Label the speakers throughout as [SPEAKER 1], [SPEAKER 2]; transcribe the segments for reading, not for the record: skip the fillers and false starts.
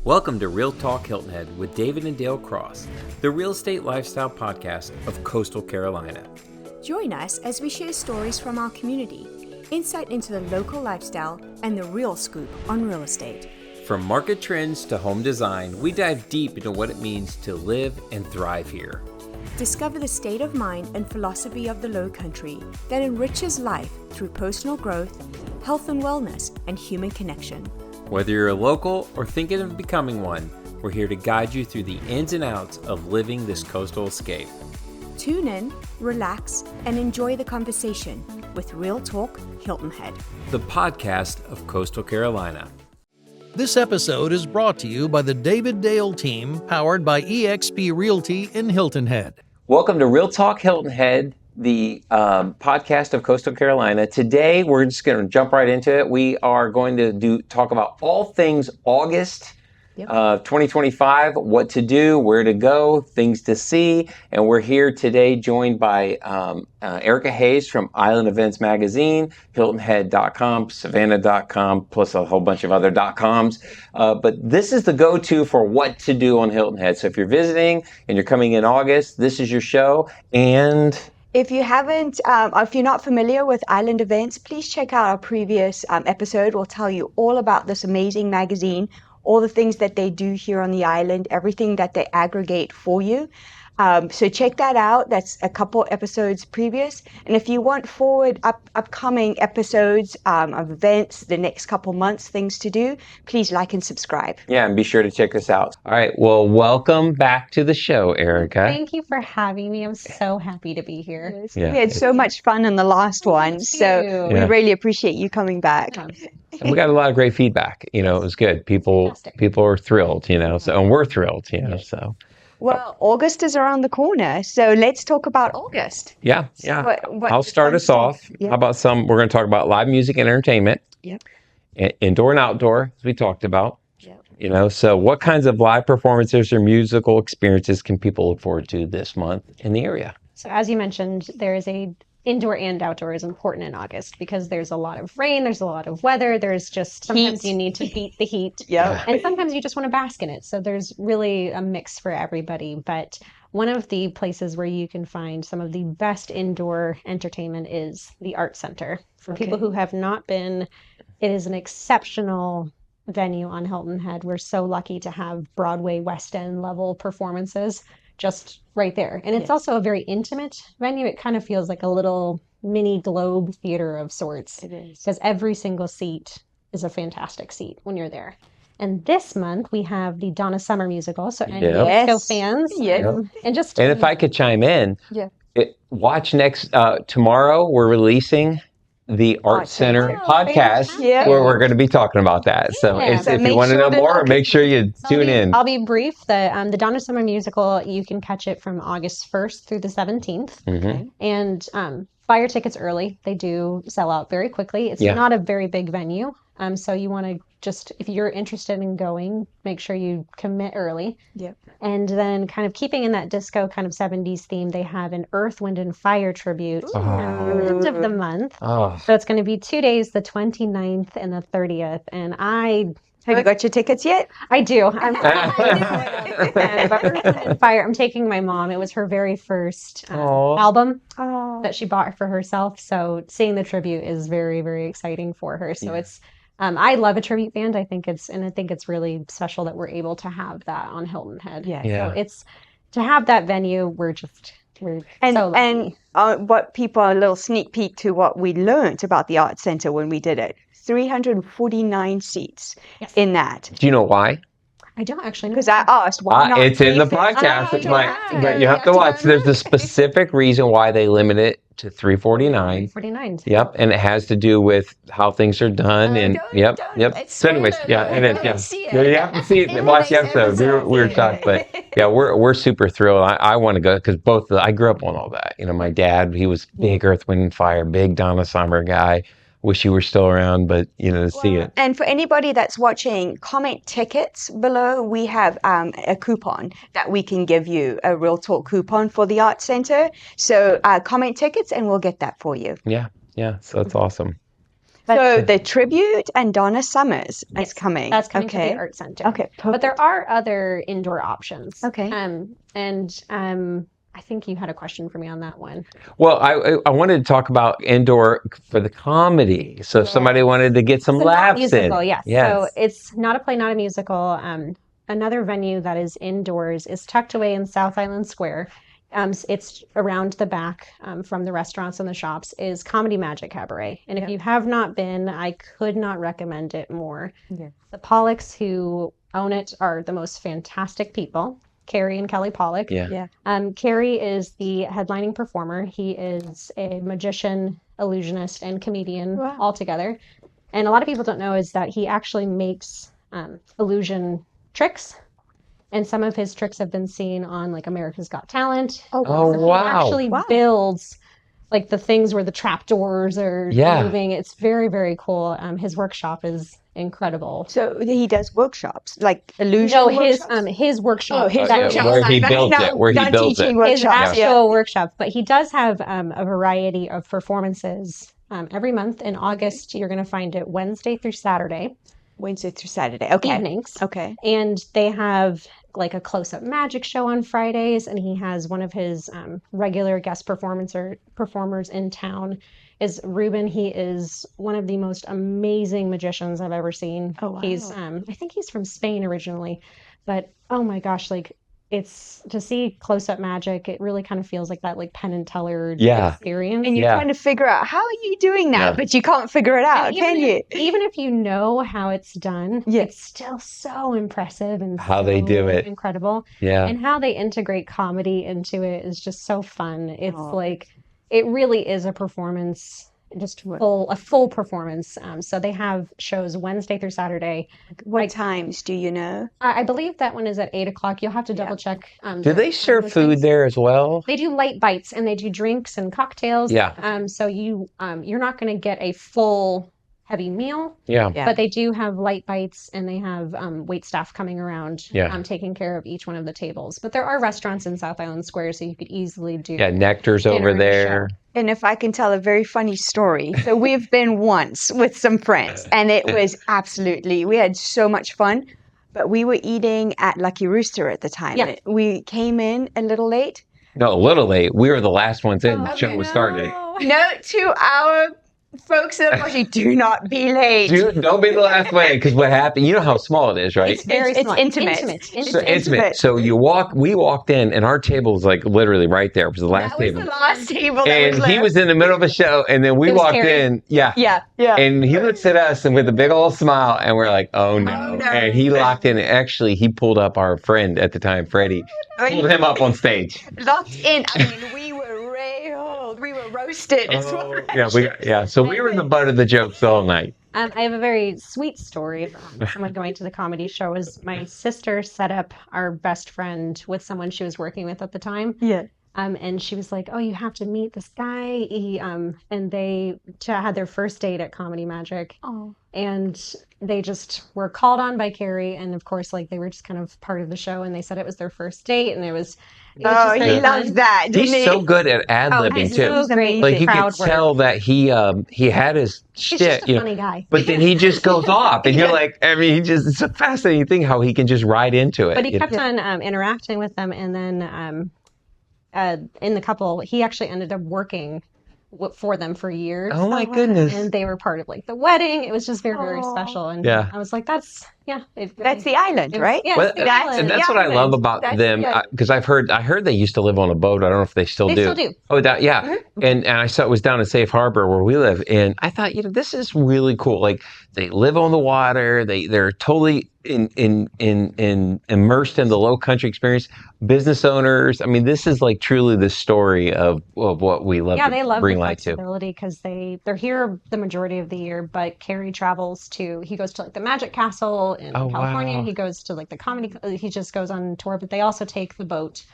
[SPEAKER 1] Welcome to Real Talk Hilton Head with David and Dale Cross, the real estate lifestyle podcast of Coastal Carolina.
[SPEAKER 2] Join us as we share stories from our community, insight into the local lifestyle, and the real scoop on real estate.
[SPEAKER 1] From market trends to home design, we dive deep into what it means to live and thrive here.
[SPEAKER 2] Discover the state of mind and philosophy of the Lowcountry that enriches life through personal growth, health and wellness, and human connection.
[SPEAKER 1] Whether you're a local or thinking of becoming one, we're here to guide you through the ins and outs of living this coastal escape.
[SPEAKER 2] Tune in, relax, and enjoy the conversation with Real Talk Hilton Head,
[SPEAKER 1] the podcast of Coastal Carolina.
[SPEAKER 3] This episode is brought to you by the David Dale team, powered by eXp Realty in Hilton Head.
[SPEAKER 1] Welcome to Real Talk Hilton Head, the podcast of Coastal Carolina. Today, we're just going to jump right into it. We are going to talk about all things August 2025, what to do, where to go, things to see. And we're here today joined by Erika Hayes from Island Events Magazine, HiltonHead.com, Savannah.com, plus a whole bunch of other .coms. But this is the go-to for what to do on Hilton Head. So if you're visiting and you're coming in August, this is your show. And
[SPEAKER 4] if you haven't, if you're not familiar with Island Events, please check out our previous episode. We'll tell you all about this amazing magazine, all the things that they do here on the island, everything that they aggregate for you. So check that out. That's a couple episodes previous. And if you want upcoming episodes of events, the next couple months, things to do, please like and subscribe.
[SPEAKER 1] Yeah, and be sure to check this out. All right. Well, welcome back to the show, Erika.
[SPEAKER 5] Thank you for having me. I'm so happy to be here.
[SPEAKER 4] Yes. Yeah. We had so much fun in the last one. So we really appreciate you coming back.
[SPEAKER 1] And we got a lot of great feedback. It was good. People are thrilled, so, and we're thrilled, so.
[SPEAKER 4] Well, August is around the corner, so let's talk about August.
[SPEAKER 1] Yeah. I'll start us off. Yep. How about we're going to talk about live music and entertainment.
[SPEAKER 4] Yep.
[SPEAKER 1] Indoor and outdoor, as we talked about.
[SPEAKER 4] Yep.
[SPEAKER 1] So what kinds of live performances or musical experiences can people look forward to this month in the area?
[SPEAKER 5] So as you mentioned, there is indoor and outdoor is important in August because there's a lot of rain, there's a lot of weather, there's just sometimes you need to beat the heat. And sometimes you just want to bask in it. So there's really a mix for everybody. But one of the places where you can find some of the best indoor entertainment is the Art Center. For people who have not been, it is an exceptional venue on Hilton Head. We're so lucky to have Broadway, West End level performances just right there. And it's also a very intimate venue. It kind of feels like a little mini Globe theater of sorts.
[SPEAKER 4] It is.
[SPEAKER 5] Because every single seat is a fantastic seat when you're there. And this month we have the Donna Summer musical. So any disco fans.
[SPEAKER 4] And
[SPEAKER 1] if I could chime in, watch tomorrow we're releasing the Art Center podcast where we're going to be talking about that. So if you want to know more, make sure you tune in.
[SPEAKER 5] I'll be brief. The Donna Summer musical, you can catch it from August 1st through the 17th.
[SPEAKER 1] Mm-hmm.
[SPEAKER 5] And buy your tickets early. They do sell out very quickly. It's not a very big venue. So you want to if you're interested in going, make sure you commit early.
[SPEAKER 4] Yep.
[SPEAKER 5] And then kind of keeping in that disco kind of 70s theme, they have an Earth, Wind, and Fire tribute at the end of the month. So it's going to be 2 days, the 29th and the 30th. And
[SPEAKER 4] have you got your tickets yet?
[SPEAKER 5] I do. I'm taking my mom. It was her very first album that she bought for herself. So seeing the tribute is very, very exciting for her. So it's I love a tribute band. I think it's really special that we're able to have that on Hilton Head. So it's to have that venue. We're so lucky.
[SPEAKER 4] And what people a little sneak peek to what we learned about the Art Center when we did it. 349 seats in that.
[SPEAKER 1] Do you know why?
[SPEAKER 5] I don't actually know.
[SPEAKER 4] Because I asked why not.
[SPEAKER 1] It's in the podcast. But you have to watch. There's a specific reason why they limit it to 349.
[SPEAKER 5] 349.
[SPEAKER 1] Yep, and it has to do with how things are done. Yep. So anyways, and then you have to see it. Watch the episode. We were talking, but we're super thrilled. I want to go because I grew up on all that. My dad, he was big Earth, Wind, and Fire, big Donna Summer guy. Wish you were still around, but to see it.
[SPEAKER 4] And for anybody that's watching, comment tickets below. We have a coupon that we can give you, a Real Talk coupon for the Art Center. So comment tickets and we'll get that for you.
[SPEAKER 1] Yeah. So that's awesome.
[SPEAKER 4] So the tribute and Donna Summers is coming.
[SPEAKER 5] That's coming to the Art Center.
[SPEAKER 4] Okay, perfect.
[SPEAKER 5] But there are other indoor options.
[SPEAKER 4] Okay.
[SPEAKER 5] I think you had a question for me on that one.
[SPEAKER 1] Well, I wanted to talk about indoor for the comedy. So if somebody wanted to get some laughs
[SPEAKER 5] musical,
[SPEAKER 1] in.
[SPEAKER 5] yes. So it's not a play, not a musical. Another venue that is indoors is tucked away in South Island Square. It's around the back from the restaurants and the shops is Comedy Magic Cabaret. And if you have not been, I could not recommend it more. Yeah. The Pollocks who own it are the most fantastic people. Carrie and Kelly Pollock.
[SPEAKER 1] Yeah.
[SPEAKER 5] Carrie is the headlining performer. He is a magician, illusionist, and comedian all together. And a lot of people don't know is that he actually makes illusion tricks. And some of his tricks have been seen on like America's Got Talent.
[SPEAKER 1] Oh,
[SPEAKER 5] so
[SPEAKER 1] wow.
[SPEAKER 5] He actually builds like the things where the trapdoors are moving. It's very, very cool. His workshop is incredible.
[SPEAKER 4] So he does workshops, like illusion workshops?
[SPEAKER 5] His workshop.
[SPEAKER 4] Oh, his
[SPEAKER 5] workshop.
[SPEAKER 1] Where he built it. Where he built it.
[SPEAKER 5] His actual workshop. But he does have a variety of performances every month. In August, you're going to find it Wednesday through Saturday.
[SPEAKER 4] Wednesday through Saturday. Okay.
[SPEAKER 5] Evenings.
[SPEAKER 4] Okay.
[SPEAKER 5] And they have like a close-up magic show on Fridays, and he has one of his regular guest performers in town is Ruben. He is one of the most amazing magicians I've ever seen. Oh, wow. He's I think he's from Spain originally, but oh my gosh, like it's to see close-up magic, it really kind of feels like that like Penn and Teller experience.
[SPEAKER 4] And you're trying to figure out how are you doing that, but you can't figure it out, can you?
[SPEAKER 5] Even if you know how it's done, it's still so impressive and
[SPEAKER 1] how they do it.
[SPEAKER 5] Incredible.
[SPEAKER 1] Yeah.
[SPEAKER 5] And how they integrate comedy into it is just so fun. It's like it really is a performance. Just a full performance. So they have shows Wednesday through Saturday.
[SPEAKER 4] What times do you know?
[SPEAKER 5] I believe that one is at 8:00. You'll have to double check.
[SPEAKER 1] Do they serve food there as well?
[SPEAKER 5] They do light bites and they do drinks and cocktails.
[SPEAKER 1] Yeah.
[SPEAKER 5] So you're not going to get a full heavy meal.
[SPEAKER 1] Yeah.
[SPEAKER 5] But they do have light bites and they have wait staff coming around taking care of each one of the tables. But there are restaurants in South Island Square, so you could easily do.
[SPEAKER 1] Yeah, Nectar's over there.
[SPEAKER 4] And if I can tell a very funny story. So we've been once with some friends and it was we had so much fun, but we were eating at Lucky Rooster at the time.
[SPEAKER 5] Yeah.
[SPEAKER 4] We came in a little late.
[SPEAKER 1] No, a little late. We were the last ones in. The show was started.
[SPEAKER 4] Note to our folks that watching, do not be late.
[SPEAKER 1] Don't be the last one, because what happened, you know how small it is, right?
[SPEAKER 5] It's very small.
[SPEAKER 4] Intimate.
[SPEAKER 1] So intimate. So we walked in and our table was like literally right there. It was the last table.
[SPEAKER 4] That was the last table.
[SPEAKER 1] And he was in the middle of a show and then we walked in. Yeah. And he looks at us and with a big old smile and we're like, oh no. And he locked in. Actually, he pulled up our friend at the time, Freddie. Pulled him up on stage.
[SPEAKER 4] Locked in. I mean, we were railed. We were roasted.
[SPEAKER 1] So we were the butt of the jokes all night.
[SPEAKER 5] I have a very sweet story from someone going to the comedy show. Was my sister set up our best friend with someone she was working with at the time.
[SPEAKER 4] Yeah.
[SPEAKER 5] And she was like, "Oh, you have to meet this guy." And they had their first date at Comedy Magic.
[SPEAKER 4] Oh.
[SPEAKER 5] And they just were called on by Carrie, and of course, like they were just kind of part of the show. And they said it was their first date, and it was
[SPEAKER 4] he loves that.
[SPEAKER 1] He's so good at ad-libbing too.
[SPEAKER 5] So great.
[SPEAKER 1] Like you can tell that he had his shit.
[SPEAKER 5] He's just a funny guy.
[SPEAKER 1] But then he just goes off, and you're like, I mean, it's a fascinating thing how he can just ride into it.
[SPEAKER 5] But he kept on interacting with them, and then in the couple, he actually ended up working for them for years.
[SPEAKER 1] Oh my goodness!
[SPEAKER 5] And they were part of like the wedding. It was just very, very special. And I was like, that's
[SPEAKER 4] the island, right?
[SPEAKER 5] Yeah,
[SPEAKER 1] well, that's what I love about them, because I heard they used to live on a boat. I don't know if they still do.
[SPEAKER 5] They still do.
[SPEAKER 1] Oh, and I saw it was down in Safe Harbor where we live, and I thought, this is really cool. Like they live on the water. They're totally immersed in the Lowcountry experience. Business owners. I mean, this is like truly the story of what we love.
[SPEAKER 5] Yeah, they love
[SPEAKER 1] bring
[SPEAKER 5] the
[SPEAKER 1] light to.
[SPEAKER 5] flexibility because they're here the majority of the year. But Carrie travels he goes to like the Magic Castle in California.
[SPEAKER 1] Wow.
[SPEAKER 5] He goes to like the comedy. He just goes on tour. But they also take the boat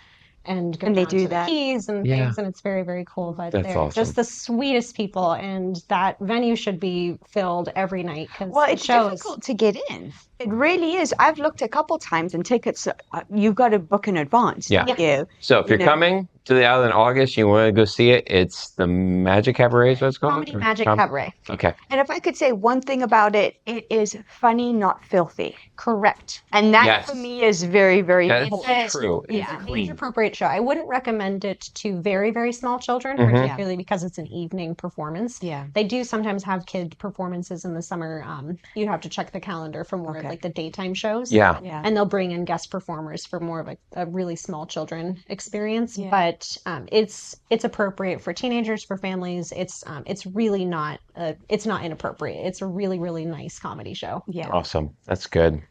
[SPEAKER 5] and
[SPEAKER 4] they do that.
[SPEAKER 5] The Keys and things, and it's very, very cool. But
[SPEAKER 1] That's
[SPEAKER 5] they're
[SPEAKER 1] awesome.
[SPEAKER 5] just the sweetest people, and that venue should be filled every night because
[SPEAKER 4] it's difficult to get in. It really is. I've looked a couple times, and tickets, you've got to book in advance.
[SPEAKER 1] Yeah.
[SPEAKER 4] Don't you?
[SPEAKER 1] So if you're coming to the island in August, you want to go see it, it's the Magic Cabaret is what it's called?
[SPEAKER 5] Comedy Magic Cabaret.
[SPEAKER 1] Okay.
[SPEAKER 4] And if I could say one thing about it, it is funny, not filthy.
[SPEAKER 5] Correct.
[SPEAKER 4] And that for me is very, very important.
[SPEAKER 1] That's true.
[SPEAKER 5] It's an age-appropriate show. I wouldn't recommend it to very, very small children, particularly because it's an evening performance.
[SPEAKER 4] Yeah.
[SPEAKER 5] They do sometimes have kid performances in the summer. You have to check the calendar for more of like the daytime shows.
[SPEAKER 1] Yeah.
[SPEAKER 5] And they'll bring in guest performers for more of a really small children experience. But it's appropriate for teenagers, for families. It's really not it's not inappropriate. It's a really, really nice comedy show.
[SPEAKER 4] Yeah.
[SPEAKER 1] Awesome. That's good.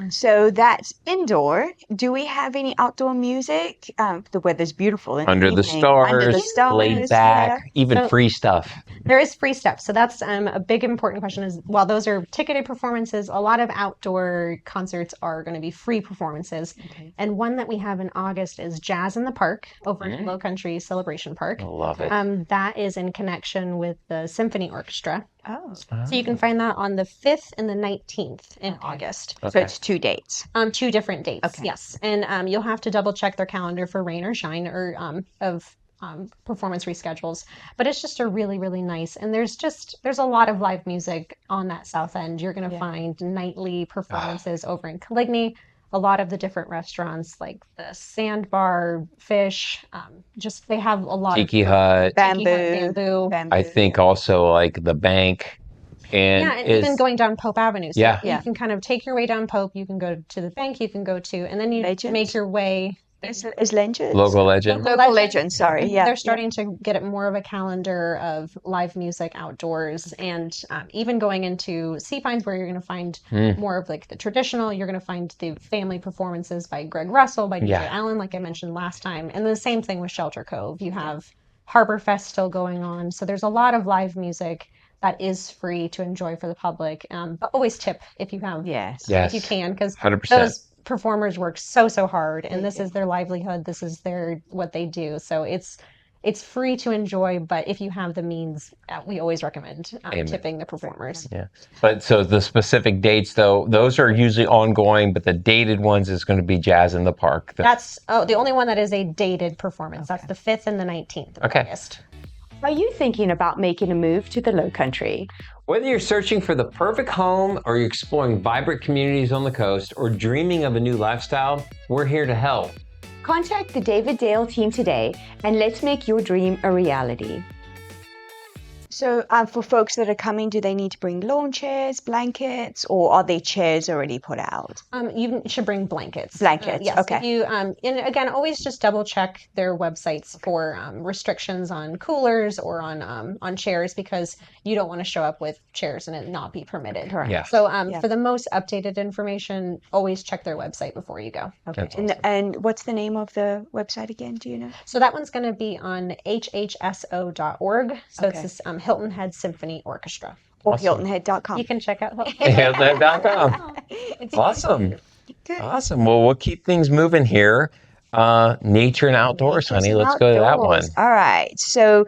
[SPEAKER 4] So that's indoor. Do we have any outdoor music? The weather's beautiful.
[SPEAKER 1] Under the stars, laid back, even free stuff.
[SPEAKER 5] There is free stuff. So that's a big important question is, while those are ticketed performances, a lot of outdoor concerts are going to be free performances. And one that we have in August is Jazz in the Park over at Lowcountry Celebration Park.
[SPEAKER 1] I love it.
[SPEAKER 5] That is in connection with the Symphony Orchestra.
[SPEAKER 4] Oh.
[SPEAKER 5] So you can find that on the 5th and the 19th in August.
[SPEAKER 4] So it's 2 dates.
[SPEAKER 5] 2 different dates, yes. And you'll have to double check their calendar for rain or shine or of performance reschedules. But it's just a really, really nice. And there's a lot of live music on that south end. You're going to find nightly performances over in Coligny. A lot of the different restaurants like the Sandbar, Fish, they have a lot
[SPEAKER 1] Tiki
[SPEAKER 5] of
[SPEAKER 1] Hut,
[SPEAKER 5] Bamboo.
[SPEAKER 1] I think also like the Bank. And
[SPEAKER 5] even going down Pope Avenue. So
[SPEAKER 1] Yeah.
[SPEAKER 5] you can kind of take your way down Pope. You can go to the Bank. You can go to, and then you make your way.
[SPEAKER 4] Is Legends?
[SPEAKER 1] Local Legend.
[SPEAKER 4] Local Legend, sorry. Yeah.
[SPEAKER 5] They're starting to get it more of a calendar of live music outdoors, and even going into Sea Pines, where you're going to find more of like the traditional. You're going to find the family performances by Greg Russell, by DJ Allen, like I mentioned last time, and the same thing with Shelter Cove. You have Harbor Fest still going on, so there's a lot of live music that is free to enjoy for the public. But always tip if you have, if you can, because
[SPEAKER 1] 100%.
[SPEAKER 5] those performers work so hard, and this is their livelihood. This is what they do. So it's free to enjoy, but if you have the means, we always recommend tipping the performers.
[SPEAKER 1] Yeah. But so the specific dates, though, those are usually ongoing, but the dated ones is going to be Jazz in the Park.
[SPEAKER 5] That's the only one that is a dated performance. That's the 5th and the 19th of August.
[SPEAKER 4] Are you thinking about making a move to the Lowcountry?
[SPEAKER 1] Whether you're searching for the perfect home, or you're exploring vibrant communities on the coast, or dreaming of a new lifestyle, we're here to help.
[SPEAKER 4] Contact the David Dale team today and let's make your dream a reality. So for folks that are coming, do they need to bring lawn chairs, blankets, or are their chairs already put out?
[SPEAKER 5] You should bring blankets.
[SPEAKER 4] Blankets,
[SPEAKER 5] yes.
[SPEAKER 4] okay.
[SPEAKER 5] If you, and again, always just double check their websites for restrictions on coolers or on chairs, because you don't want to show up with chairs and it not be permitted.
[SPEAKER 4] Correct.
[SPEAKER 1] Yeah.
[SPEAKER 5] So for the most updated information, always check their website before you go.
[SPEAKER 4] Okay.
[SPEAKER 1] That's awesome.
[SPEAKER 4] And what's the name of the website again? Do you know?
[SPEAKER 5] So that one's going to be on hhso.org. So it's this Hilton Head Symphony Orchestra.
[SPEAKER 4] Or HiltonHead.com.
[SPEAKER 5] You can check out
[SPEAKER 1] HiltonHead.com. Awesome. Awesome. Well, we'll keep things moving here. Nature and outdoors, honey. Let's go to that one.
[SPEAKER 4] All right. So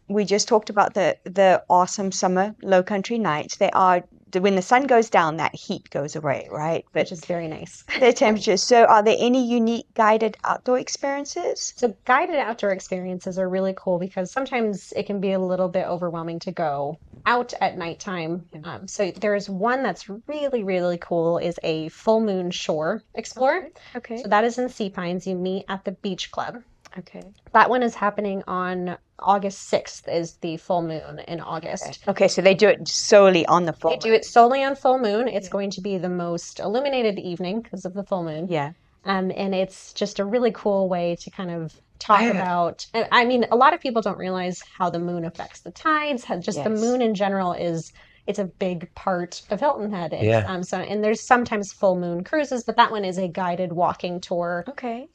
[SPEAKER 4] we just talked about the awesome summer Lowcountry nights. They are, when the sun goes down, that heat goes away, right?
[SPEAKER 5] which is very nice.
[SPEAKER 4] The temperatures. So are there any unique guided outdoor experiences?
[SPEAKER 5] So guided outdoor experiences are really cool because sometimes it can be a little bit overwhelming to go out at nighttime. So there's one that's really, really cool, is a full moon shore explorer.
[SPEAKER 4] Okay.
[SPEAKER 5] So that is in Sea Pines. You meet at the beach club.
[SPEAKER 4] Okay.
[SPEAKER 5] That one is happening on August 6th is the full moon in August.
[SPEAKER 4] Okay, so they do it solely on the full moon.
[SPEAKER 5] They do it solely on full moon. It's going to be the most illuminated evening because of the full moon.
[SPEAKER 4] Yeah.
[SPEAKER 5] And it's just a really cool way to kind of talk about, I mean, a lot of people don't realize how the moon affects the tides. The moon in general it's a big part of Hilton Head. And there's sometimes full moon cruises, but that one is a guided walking tour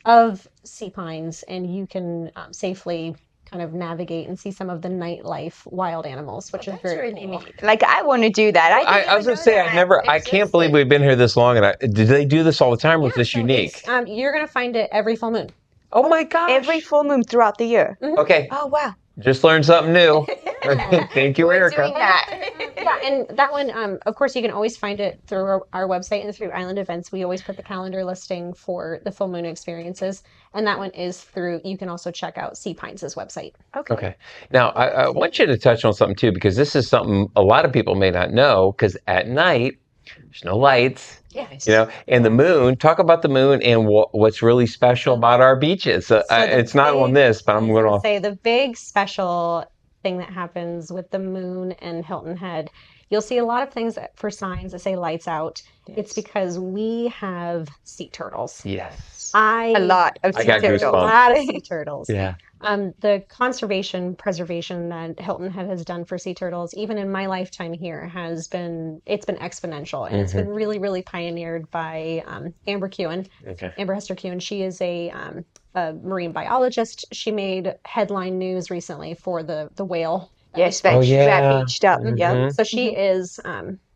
[SPEAKER 5] of Sea Pines, and you can safely kind of navigate and see some of the nightlife wild animals, which is very cool.
[SPEAKER 4] Neat. Like, I want to do that.
[SPEAKER 1] I was going to say, I can't believe we've been here this long. And do they do this all the time, or is this unique?
[SPEAKER 5] You're going to find it every full moon.
[SPEAKER 1] Oh my gosh.
[SPEAKER 4] Every full moon throughout the year.
[SPEAKER 1] Okay.
[SPEAKER 4] Oh, wow.
[SPEAKER 1] Just learned something new. Thank you, Erika.
[SPEAKER 5] Yeah, and that one, of course, you can always find it through our website and through Island Events. We always put the calendar listing for the full moon experiences, and that one is through. You can also check out Sea Pines' website.
[SPEAKER 1] Okay. Now, I want you to touch on something too, because this is something a lot of people may not know. Because at night, there's no lights.
[SPEAKER 4] Yes.
[SPEAKER 1] And the moon. Talk about the moon and what's really special about our beaches. It's not on this, but I'm going to
[SPEAKER 5] say the big special thing that happens with the moon and Hilton Head. You'll see a lot of things for signs that say lights out. Yes. It's because we have sea turtles.
[SPEAKER 1] Yes.
[SPEAKER 4] A lot of sea turtles.
[SPEAKER 5] A lot of sea turtles.
[SPEAKER 1] Yeah.
[SPEAKER 5] The conservation preservation that Hilton Head has done for sea turtles, even in my lifetime here, it's been exponential, and it's been really, really pioneered by Amber Kewen. Okay. Amber Hester Kewen. She is a marine biologist. She made headline news recently for the whale.
[SPEAKER 4] Yes, that beached up. Yeah.
[SPEAKER 5] So she is.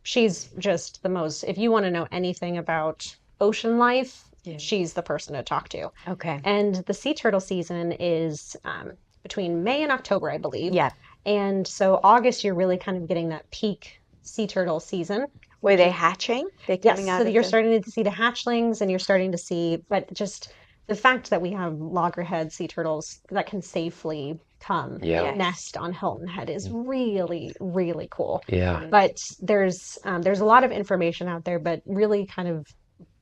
[SPEAKER 5] She's just the most. If you want to know anything about ocean life, she's the person to talk to.
[SPEAKER 4] Okay.
[SPEAKER 5] And the sea turtle season is between May and October, I believe.
[SPEAKER 4] Yeah.
[SPEAKER 5] And so August, you're really kind of getting that peak sea turtle season.
[SPEAKER 4] Were they hatching? They're coming out.
[SPEAKER 5] So you're starting to see the hatchlings, and you're starting to see, but just the fact that we have loggerhead sea turtles that can safely come nest on Hilton Head is really, really cool.
[SPEAKER 1] Yeah.
[SPEAKER 5] But there's a lot of information out there, but really kind of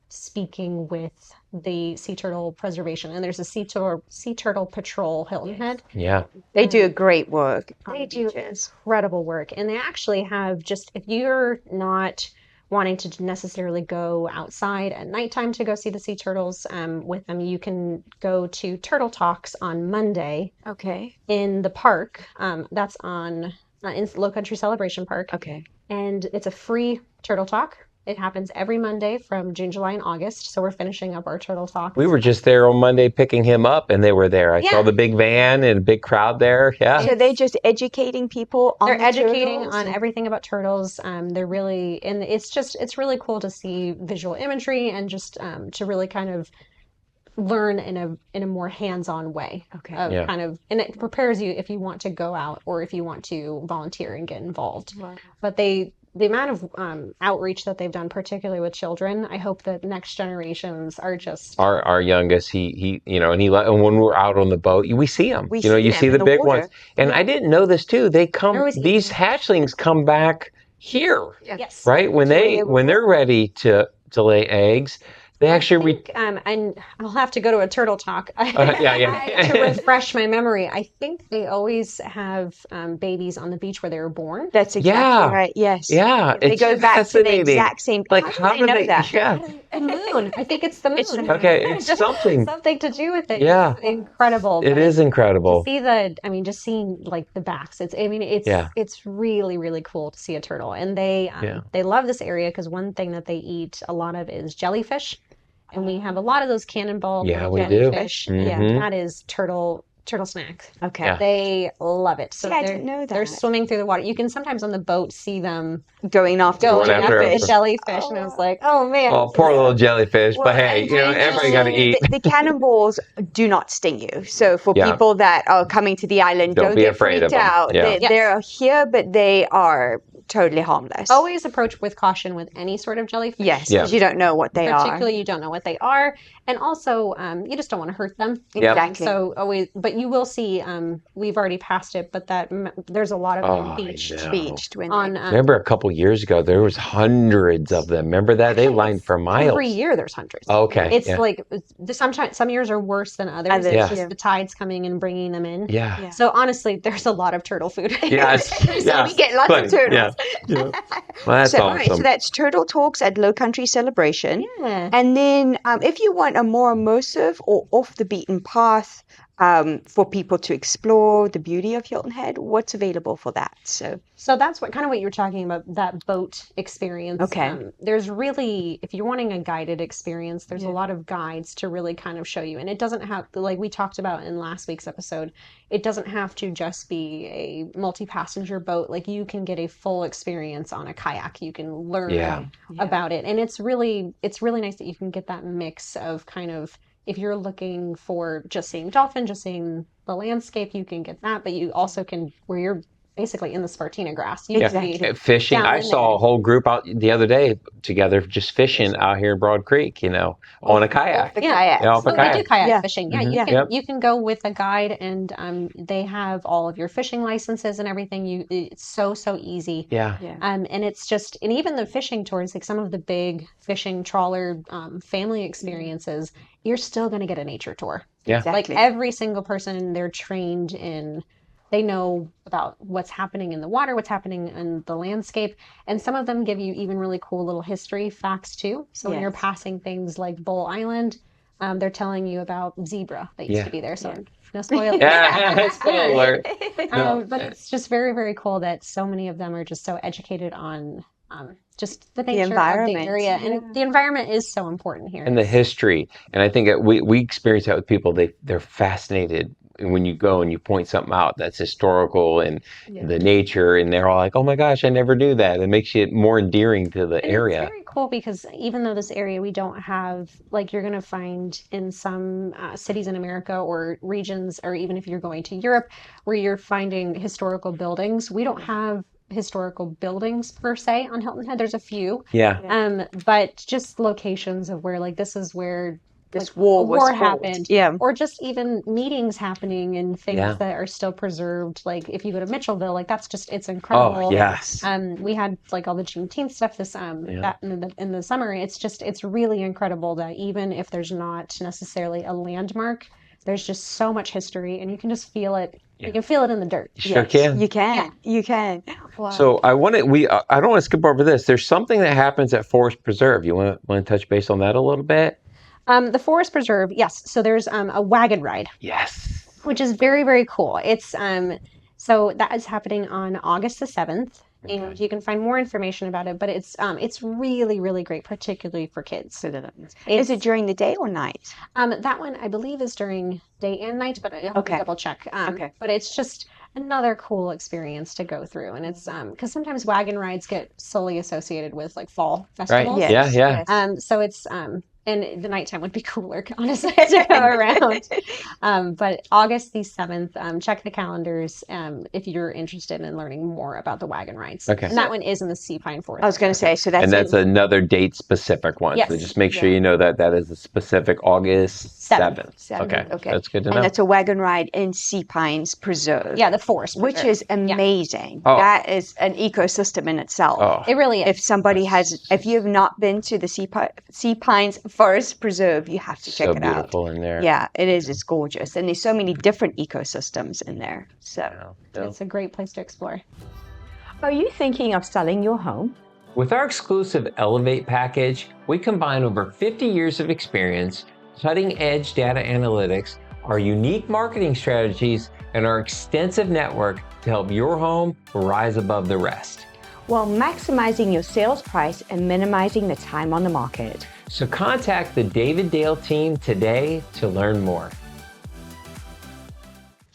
[SPEAKER 5] speaking with the sea turtle preservation, and there's a sea turtle patrol Hilton Head.
[SPEAKER 1] Yeah,
[SPEAKER 4] they do a great work.
[SPEAKER 5] They do incredible work, and they actually have if you're not wanting to necessarily go outside at nighttime to go see the sea turtles with them, you can go to Turtle Talks on Monday.
[SPEAKER 4] Okay.
[SPEAKER 5] In the park, that's in Lowcountry Celebration Park.
[SPEAKER 4] Okay.
[SPEAKER 5] And it's a free turtle talk. It happens every Monday from June, July, and August. So we're finishing up our turtle talk.
[SPEAKER 1] We were just there on Monday picking him up, and they were there. I saw the big van and a big crowd there. Yeah.
[SPEAKER 4] So they're just educating people on
[SPEAKER 5] They're educating on everything about turtles. They're really, and it's really cool to see visual imagery and just to really kind of learn in a more hands-on way.
[SPEAKER 4] Okay.
[SPEAKER 5] And it prepares you if you want to go out or if you want to volunteer and get involved. Wow. But the amount of outreach that they've done, particularly with children, I hope that next generations are just
[SPEAKER 1] our youngest. He and when we're out on the boat, we see them. You see the big ones. And I didn't know this too. They come. These hatchlings come back here.
[SPEAKER 5] Yes.
[SPEAKER 1] Right when they're ready to lay eggs. They actually
[SPEAKER 5] and I'll have to go to a turtle talk
[SPEAKER 1] to
[SPEAKER 5] refresh my memory. I think they always have babies on the beach where they were born.
[SPEAKER 4] That's exactly right. Yes.
[SPEAKER 1] Yeah.
[SPEAKER 4] They go back to the exact same.
[SPEAKER 1] Like how do they know that?
[SPEAKER 5] Yeah. The moon. I think it's the moon.
[SPEAKER 1] Okay, it's something
[SPEAKER 5] to do with it.
[SPEAKER 1] Yeah.
[SPEAKER 5] It's incredible.
[SPEAKER 1] It is incredible.
[SPEAKER 5] To see just seeing like the backs. It's really, really cool to see a turtle, and they love this area because one thing that they eat a lot of is jellyfish. And we have a lot of those cannonball jellyfish.
[SPEAKER 1] We do.
[SPEAKER 5] Yeah, that is turtle snack.
[SPEAKER 4] Okay. Yeah.
[SPEAKER 5] They love it. So
[SPEAKER 4] I didn't know that.
[SPEAKER 5] They're swimming through the water. You can sometimes on the boat see them
[SPEAKER 4] going after
[SPEAKER 5] the jellyfish. And I was like, oh man.
[SPEAKER 1] Oh, poor little jellyfish. But hey, everybody got to eat.
[SPEAKER 4] The cannonballs do not sting you. So for people that are coming to the island, don't
[SPEAKER 1] be
[SPEAKER 4] get
[SPEAKER 1] afraid
[SPEAKER 4] freaked
[SPEAKER 1] of them.
[SPEAKER 4] out.
[SPEAKER 1] Yeah.
[SPEAKER 4] They're here, but they are totally harmless.
[SPEAKER 5] Always approach with caution with any sort of jellyfish.
[SPEAKER 4] Yes, because you don't know what they are.
[SPEAKER 5] Particularly, you don't know what they are. And also, you just don't want to hurt them.
[SPEAKER 4] Exactly.
[SPEAKER 5] So but you will see, we've already passed it, but there's a lot of them beached.
[SPEAKER 1] Remember a couple years ago, there was hundreds of them. Remember that? They lined for miles.
[SPEAKER 5] Every year there's hundreds.
[SPEAKER 1] Okay.
[SPEAKER 5] It's like, some years are worse than others. It's just the tides coming and bringing them in.
[SPEAKER 1] Yeah.
[SPEAKER 5] So honestly, there's a lot of turtle food.
[SPEAKER 1] Yes.
[SPEAKER 4] So we get lots of turtles.
[SPEAKER 1] Yeah. Well, that's awesome.
[SPEAKER 4] Right, so that's Turtle Talks at Lowcountry Celebration.
[SPEAKER 5] Yeah.
[SPEAKER 4] And then if you want a more immersive or off the beaten path for people to explore the beauty of Hilton Head, what's available for that?
[SPEAKER 5] So that's kind of what you were talking about, that boat experience.
[SPEAKER 4] Okay.
[SPEAKER 5] There's really, if you're wanting a guided experience, there's a lot of guides to really kind of show you. And it doesn't have, like we talked about in last week's episode, it doesn't have to just be a multi-passenger boat. Like you can get a full experience on a kayak. You can learn about it. And it's really nice that you can get that mix of kind of, if you're looking for just seeing dolphin, just seeing the landscape, you can get that, but you also can, where you're basically in the Spartina grass. You
[SPEAKER 4] Exactly.
[SPEAKER 5] can be
[SPEAKER 1] Fishing.
[SPEAKER 5] down
[SPEAKER 1] I
[SPEAKER 5] in
[SPEAKER 1] saw
[SPEAKER 5] there.
[SPEAKER 1] a whole group out the other day together just fishing out here in Broad Creek, on a kayak.
[SPEAKER 4] The
[SPEAKER 5] Yeah.
[SPEAKER 4] kayaks.
[SPEAKER 1] Yeah, off a
[SPEAKER 5] Oh,
[SPEAKER 1] kayak.
[SPEAKER 5] they do kayak
[SPEAKER 4] Yeah.
[SPEAKER 5] fishing. Yeah,
[SPEAKER 1] Mhm.
[SPEAKER 5] you can
[SPEAKER 1] Yep.
[SPEAKER 5] you can go with a guide, and they have all of your fishing licenses and everything. It's so easy.
[SPEAKER 1] Yeah.
[SPEAKER 4] Yeah.
[SPEAKER 5] And it's just, and even the fishing tours, like some of the big fishing trawler family experiences, you're still going to get a nature tour.
[SPEAKER 1] Yeah.
[SPEAKER 4] Exactly.
[SPEAKER 5] Like every single person, they're trained in, they know about what's happening in the water, what's happening in the landscape. And some of them give you even really cool little history facts too. So when you're
[SPEAKER 4] Yes.
[SPEAKER 5] passing things like Bull Island, they're telling you about zebra that used
[SPEAKER 1] Yeah.
[SPEAKER 5] to be there. So no spoilers.
[SPEAKER 1] Yeah, spoiler alert. No.
[SPEAKER 5] But it's just very, very cool that so many of them are just so educated on just the nature of the
[SPEAKER 4] environment.
[SPEAKER 5] area.
[SPEAKER 4] Yeah.
[SPEAKER 5] And the environment is so important here.
[SPEAKER 1] And the history. And I think that we experience that with people. They're fascinated when you go and you point something out that's historical and the nature, and they're all like, "Oh my gosh, I never knew that." It makes it more endearing to the
[SPEAKER 5] And
[SPEAKER 1] area.
[SPEAKER 5] it's very cool because even though this area we don't have, like you're going to find in some cities in America or regions, or even if you're going to Europe, where you're finding historical buildings, we don't have historical buildings per se on Hilton Head. There's a few,
[SPEAKER 1] Yeah.
[SPEAKER 5] but just locations of where, like, this is where
[SPEAKER 4] This
[SPEAKER 5] like,
[SPEAKER 4] war
[SPEAKER 5] a
[SPEAKER 4] was
[SPEAKER 5] war
[SPEAKER 4] fought.
[SPEAKER 5] happened,
[SPEAKER 4] Yeah.
[SPEAKER 5] or just even meetings happening and things
[SPEAKER 1] Yeah.
[SPEAKER 5] that are still preserved. Like if you go to Mitchellville, like that's just, it's incredible.
[SPEAKER 1] Oh, yes.
[SPEAKER 5] We had like all the Juneteenth stuff this that in the summer. It's really incredible that even if there's not necessarily a landmark, there's just so much history, and you can just feel it. You can feel it in the dirt.
[SPEAKER 1] You sure can.
[SPEAKER 4] You can. You can. Wow.
[SPEAKER 1] So I don't want to skip over this. There's something that happens at Forest Preserve. You want to touch base on that a little bit?
[SPEAKER 5] The Forest Preserve, yes. So there's a wagon ride.
[SPEAKER 1] Yes.
[SPEAKER 5] Which is very, very cool. It's so that is happening on August the 7th. And you can find more information about it, but it's really, really great, particularly for kids.
[SPEAKER 4] Is it during the day or night?
[SPEAKER 5] That one I believe is during day and night, but I have to double check. But it's just another cool experience to go through, and it's because sometimes wagon rides get solely associated with like fall festivals.
[SPEAKER 1] Right. Yeah. Yeah.
[SPEAKER 5] So it's and the nighttime would be cooler, honestly, to go around. But August the 7th, check the calendars if you're interested in learning more about the wagon rides.
[SPEAKER 1] Okay.
[SPEAKER 5] And that one is in the Sea Pine Forest.
[SPEAKER 4] I was going to say, so that's
[SPEAKER 1] another date specific one.
[SPEAKER 5] Yes.
[SPEAKER 1] So just make sure you know that is a specific August 7th. Okay.
[SPEAKER 4] Okay.
[SPEAKER 1] That's good to know.
[SPEAKER 4] And that's a wagon ride in Sea Pines Preserve.
[SPEAKER 5] Yeah, the forest
[SPEAKER 4] Which
[SPEAKER 5] preserve.
[SPEAKER 4] is amazing.
[SPEAKER 1] Oh.
[SPEAKER 4] That is an ecosystem in itself.
[SPEAKER 1] Oh.
[SPEAKER 5] It really is.
[SPEAKER 4] If you have not been to the Sea Pines Forest Preserve, you have to check
[SPEAKER 1] So
[SPEAKER 4] it out.
[SPEAKER 1] beautiful in there.
[SPEAKER 4] Yeah, it is. It's gorgeous. And there's so many different ecosystems in there. So,
[SPEAKER 5] It's a great place to explore.
[SPEAKER 2] Are you thinking of selling your home?
[SPEAKER 1] With our exclusive Elevate package, we combine over 50 years of experience, cutting-edge data analytics, our unique marketing strategies, and our extensive network to help your home rise above the rest.
[SPEAKER 2] While maximizing your sales price and minimizing the time on the market.
[SPEAKER 1] So contact the David Dale team today to learn more.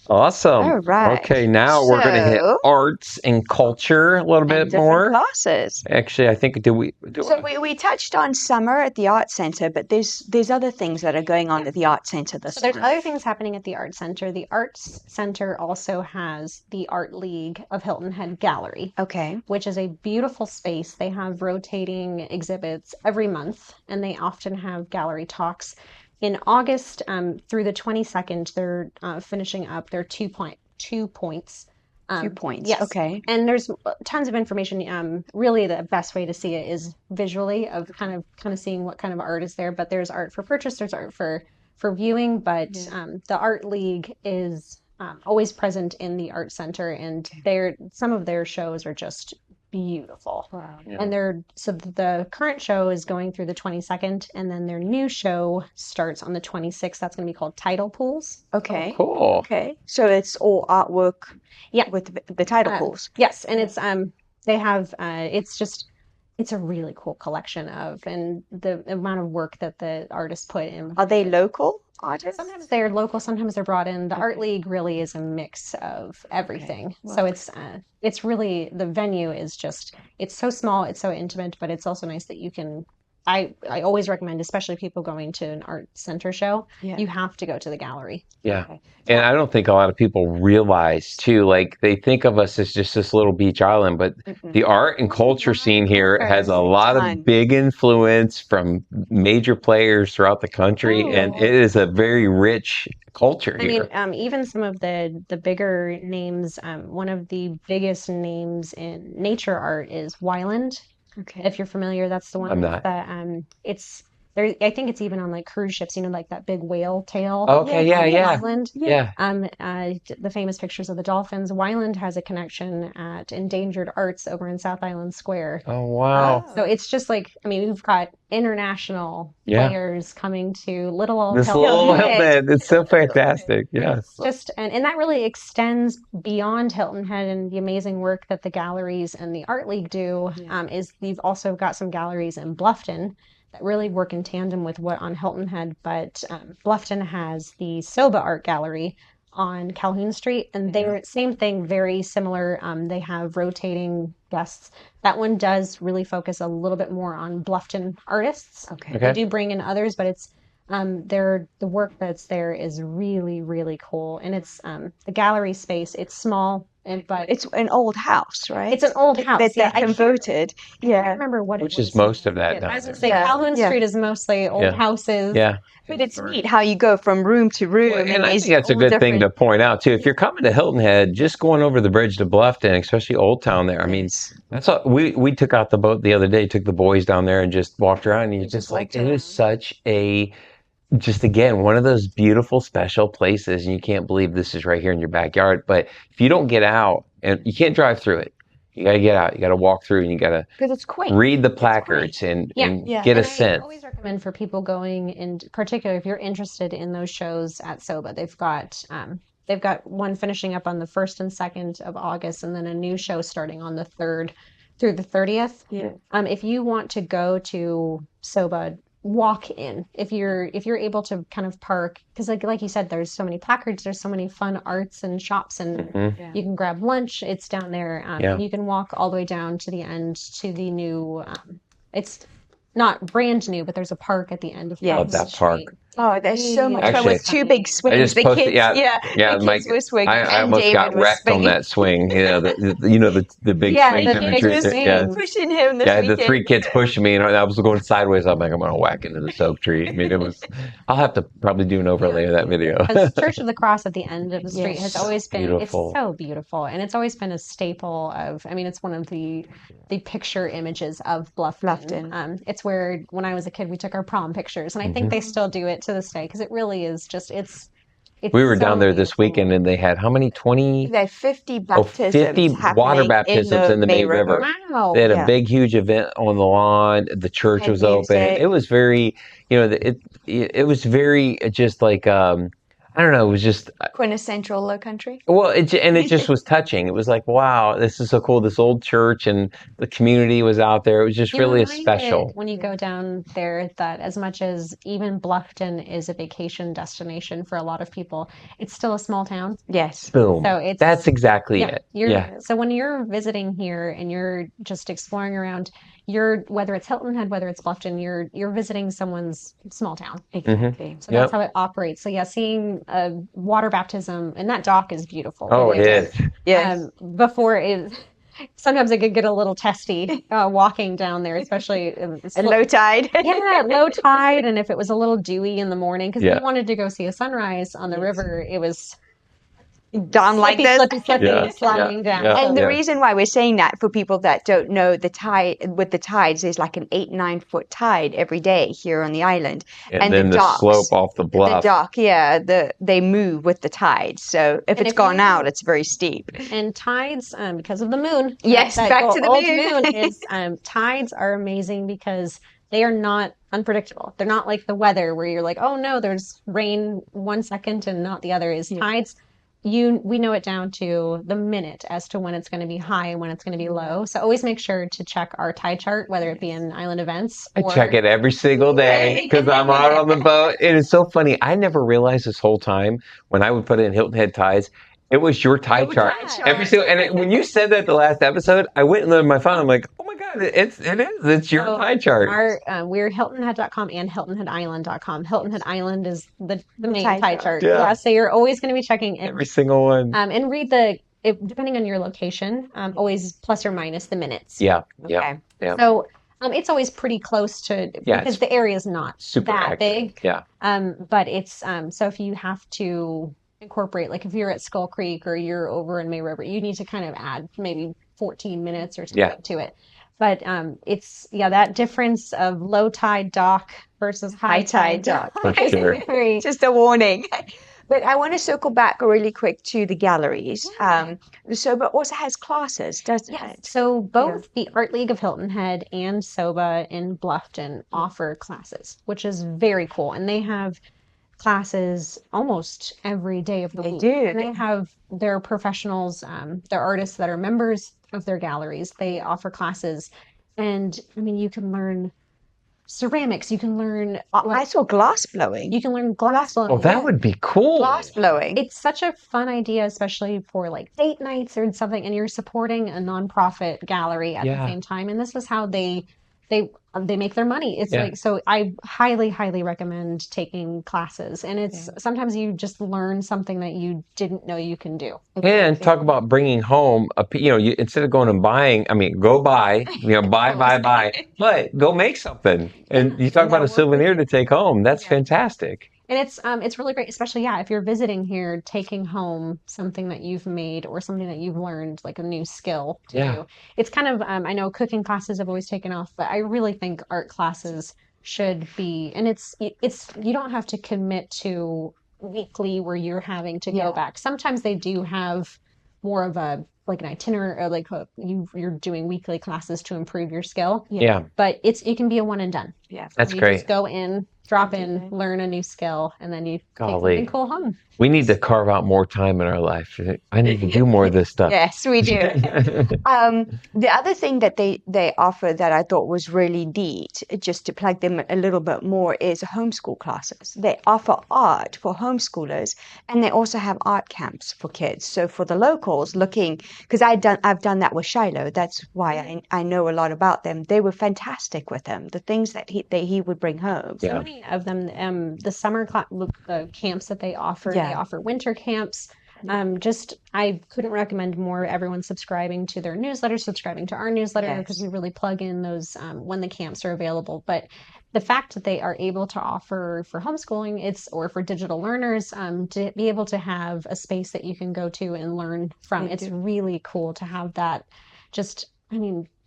[SPEAKER 1] Awesome.
[SPEAKER 4] All right.
[SPEAKER 1] Okay, now we're going to hit
[SPEAKER 4] So-
[SPEAKER 1] arts and culture a little
[SPEAKER 4] and
[SPEAKER 1] bit
[SPEAKER 4] different
[SPEAKER 1] more.
[SPEAKER 4] classes.
[SPEAKER 1] Actually, I think
[SPEAKER 4] So we touched on summer at the Art Center, but there's other things that are going on at the Art Center this
[SPEAKER 5] So there's
[SPEAKER 4] month.
[SPEAKER 5] other things happening at the Art Center. The Arts Center also has the Art League of Hilton Head Gallery,
[SPEAKER 4] Okay.
[SPEAKER 5] which is a beautiful space. They have rotating exhibits every month, and they often have gallery talks. In August through the 22nd, they're finishing up their 2 points.
[SPEAKER 4] 2 points.
[SPEAKER 5] Yes.
[SPEAKER 4] Okay.
[SPEAKER 5] And there's tons of information. Really, the best way to see it is visually, of kind of seeing what kind of art is there. But there's art for purchase, there's art for viewing. But the Art League is always present in the Art Center, and some of their shows are just beautiful.
[SPEAKER 4] Wow.
[SPEAKER 5] And the current show is going through the 22nd, and then their new show starts on the 26th. That's going to be called Tidal Pools.
[SPEAKER 4] Okay.
[SPEAKER 1] Cool.
[SPEAKER 4] Okay. So it's all artwork.
[SPEAKER 5] Yeah.
[SPEAKER 4] With the tidal pools.
[SPEAKER 5] Yes, and it's they have it's a really cool collection and the amount of work that the artists put in.
[SPEAKER 4] Are they local artists?
[SPEAKER 5] Sometimes they're local, sometimes they're brought in. The Art League really is a mix of everything. So it's really, the venue is just, it's so small, it's so intimate, but it's also nice that you can I always recommend, especially people going to an art center show, you have to go to the gallery.
[SPEAKER 1] Yeah. And I don't think a lot of people realize too, like they think of us as just this little beach island, but the art and culture scene here has a lot of big influence from major players throughout the country. And it is a very rich culture here.
[SPEAKER 5] I mean, even some of the bigger names, one of the biggest names in nature art is Wyland.
[SPEAKER 4] Okay.
[SPEAKER 5] If you're familiar, that's the one
[SPEAKER 1] I'm not.
[SPEAKER 5] that it's there. I think it's even on like cruise ships, like that big whale tail.
[SPEAKER 1] Okay, yeah.
[SPEAKER 5] Wyland.
[SPEAKER 1] Yeah.
[SPEAKER 5] The famous pictures of the dolphins. Wyland has a connection at Endangered Arts over in South Island Square.
[SPEAKER 1] Oh, wow.
[SPEAKER 5] So it's just like, we've got international players coming to little old
[SPEAKER 1] this
[SPEAKER 5] Hilton
[SPEAKER 1] little
[SPEAKER 5] Head.
[SPEAKER 1] Hilton Head. It's so fantastic. Yes.
[SPEAKER 5] Just and that really extends beyond Hilton Head, and the amazing work that the galleries and the Art League do is you've also got some galleries in Bluffton that really work in tandem with what on Hilton Head, but Bluffton has the Soba Art Gallery on Calhoun Street, and they're same thing, very similar. They have rotating guests. That one does really focus a little bit more on Bluffton artists.
[SPEAKER 4] Okay.
[SPEAKER 5] They do bring in others, but it's the work that's there is really, really cool. And it's the gallery space. It's small, but
[SPEAKER 4] it's an old house, right?
[SPEAKER 5] It's an old house
[SPEAKER 4] that they converted.
[SPEAKER 5] I can't remember what
[SPEAKER 1] Which
[SPEAKER 5] it was.
[SPEAKER 1] is most of that.
[SPEAKER 5] I was going to say Calhoun Street is mostly old houses.
[SPEAKER 1] Yeah.
[SPEAKER 4] But it's neat how you go from room to room.
[SPEAKER 1] Well, and I think that's a good thing to point out too. If you're coming to Hilton Head, just going over the bridge to Bluffton, especially Old Town there. I mean, that's all, we took out the boat the other day, took the boys down there and just walked around. And you're just like, it is such a, just again, one of those beautiful, special places. And you can't believe this is right here in your backyard. But if you don't get out, and you can't drive through it, you got to get out. You got to walk through, and you got to read the placards and get a sense.
[SPEAKER 5] I always recommend for people going, in particular, if you're interested in those shows at Soba, they've got one finishing up on the 1st and 2nd of August, and then a new show starting on the 3rd through the 30th. Yeah. If you want to go to Soba, walk in if you're able to kind of park, because like you said, there's so many placards, there's so many fun arts and shops, and you can grab lunch. It's down there. You can walk all the way down to the end to the new it's not brand new, but there's a park at the end of
[SPEAKER 1] that park.
[SPEAKER 4] Oh, there's so much fun with 2 big swings.
[SPEAKER 1] I just
[SPEAKER 4] the
[SPEAKER 1] posted,
[SPEAKER 4] kids,
[SPEAKER 1] Mike,
[SPEAKER 4] were swinging.
[SPEAKER 1] I almost got wrecked on that swing. The big swings in the tree.
[SPEAKER 4] Pushing him this
[SPEAKER 1] weekend. The 3 kids pushing me, and I was going sideways. I'm like, I'm going to whack into this oak tree. I mean, it was. I'll have to probably do an overlay of that video.
[SPEAKER 5] Church of the Cross at the end of the street has always been beautiful. It's so beautiful, and it's always been a staple of. I mean, it's one of the picture images of Bluffton. It's where when I was a kid, we took our prom pictures, and I think they still do it to this day, because it really is just it's
[SPEAKER 1] we were down there this weekend, and they had how many? 20?
[SPEAKER 4] They had 50 baptisms.
[SPEAKER 1] 50 water baptisms in the May River.
[SPEAKER 5] Wow.
[SPEAKER 1] They had a big, huge event on the lawn. The church was open. It was very, it was very just like I don't know. It was just
[SPEAKER 4] quintessential Lowcountry.
[SPEAKER 1] Well, it just was touching. It was like, wow, this is so cool. This old church and the community was out there. It was just really a special.
[SPEAKER 5] When you go down there, that as much as even Bluffton is a vacation destination for a lot of people, it's still a small town.
[SPEAKER 4] Yes.
[SPEAKER 1] Boom. So that's exactly it.
[SPEAKER 5] So when you're visiting here and you're just exploring around, whether it's Hilton Head, whether it's Bluffton, you're visiting someone's small town.
[SPEAKER 4] Exactly.
[SPEAKER 5] So that's how it operates. So seeing a water baptism, and that dock is beautiful.
[SPEAKER 1] Oh, it is.
[SPEAKER 4] Yes.
[SPEAKER 5] Sometimes it could get a little testy walking down there, especially
[SPEAKER 4] at low tide.
[SPEAKER 5] Low tide, and if it was a little dewy in the morning, because we wanted to go see a sunrise on the river. It was
[SPEAKER 4] down like this,
[SPEAKER 5] sliding down.
[SPEAKER 4] And the reason why we're saying that, for people that don't know, the tide with the tides, there's like an 8-9 foot tide every day here on the island,
[SPEAKER 1] and then the slope off the bluff.
[SPEAKER 4] The dock, they move with the tide. So if it's gone out, it's very steep.
[SPEAKER 5] And tides, because of the moon.
[SPEAKER 4] Yes, back to the moon.
[SPEAKER 5] Is tides are amazing because they are not unpredictable. They're not like the weather where you're like, oh no, there's rain 1 second and not the other. Tides. We know it down to the minute as to when it's going to be high and when it's going to be low. So always make sure to check our tide chart, whether it be in island events.
[SPEAKER 1] I check it every single day because I'm out on the boat. It is so funny. I never realized this whole time when I would put in Hilton Head tides, It was your tie chart. Every single, when you said that the last episode, I went and looked at my phone. I'm like, oh my God, it's your tie chart.
[SPEAKER 5] We're HiltonHead.com and HiltonHeadIsland.com. Hilton Head Island is the main tie chart. Yeah. So you're always going to be checking
[SPEAKER 1] every single one.
[SPEAKER 5] And read depending on your location, always plus or minus the minutes.
[SPEAKER 1] Yeah.
[SPEAKER 5] Okay. Yeah. So it's always pretty close to, because the area is not
[SPEAKER 1] super
[SPEAKER 5] that big.
[SPEAKER 1] Yeah.
[SPEAKER 5] But it's, so if you have to incorporate, like if you're at Skull Creek or you're over in May River, you need to kind of add maybe 14 minutes or something to it. But it's, that difference of low tide dock versus high tide dock.
[SPEAKER 1] For sure.
[SPEAKER 4] Just a warning. But I want to circle back really quick to the galleries. The SOBA also has classes, doesn't it?
[SPEAKER 5] So both the Art League of Hilton Head and SOBA in Bluffton offer classes, which is very cool. And they have classes almost every day of the week.
[SPEAKER 4] They do.
[SPEAKER 5] And they have their professionals, their artists that are members of their galleries. They offer classes. And I mean, you can learn ceramics. You can learn.
[SPEAKER 4] I saw glass blowing.
[SPEAKER 5] You can learn glass blowing.
[SPEAKER 1] Oh, that would be cool.
[SPEAKER 4] Glass blowing.
[SPEAKER 5] It's such a fun idea, especially for like date nights or something, and you're supporting a nonprofit gallery at the same time. And this is how they make their money. It's like, so I highly, highly recommend taking classes. And it's sometimes you just learn something that you didn't know you can do.
[SPEAKER 1] And talk about bringing home instead of going and buying, go buy, buy, but go make something. And you talk about a souvenir to take home. That's fantastic.
[SPEAKER 5] And it's really great, especially, if you're visiting here, taking home something that you've made or something that you've learned, like a new skill to do. It's kind of, I know cooking classes have always taken off, but I really think art classes should be, and it's you don't have to commit to weekly where you're having to go back. Sometimes they do have more of an itinerary, or you're doing weekly classes to improve your skill.
[SPEAKER 1] Yeah.
[SPEAKER 5] But it can be a one and done.
[SPEAKER 4] Yeah.
[SPEAKER 1] That's
[SPEAKER 5] you
[SPEAKER 1] great.
[SPEAKER 5] Just go in, drop in, learn a new skill, and then you take something cool home.
[SPEAKER 1] We need to carve out more time in our life. I need to do more of this stuff.
[SPEAKER 4] Yes, we do. The other thing that they offer that I thought was really neat, just to plug them a little bit more, is homeschool classes. They offer art for homeschoolers, and they also have art camps for kids. So for the locals looking, because I've done that with Shiloh. That's why I know a lot about them. They were fantastic with them. The things that he would bring home.
[SPEAKER 5] So many of them, the summer camps that they offer. They offer winter camps. I couldn't recommend more. Everyone subscribing to their newsletter, subscribing to our newsletter, because we really plug in those when the camps are available. But the fact that they are able to offer for homeschooling, or for digital learners, to be able to have a space that you can go to and learn from, it's really cool to have that.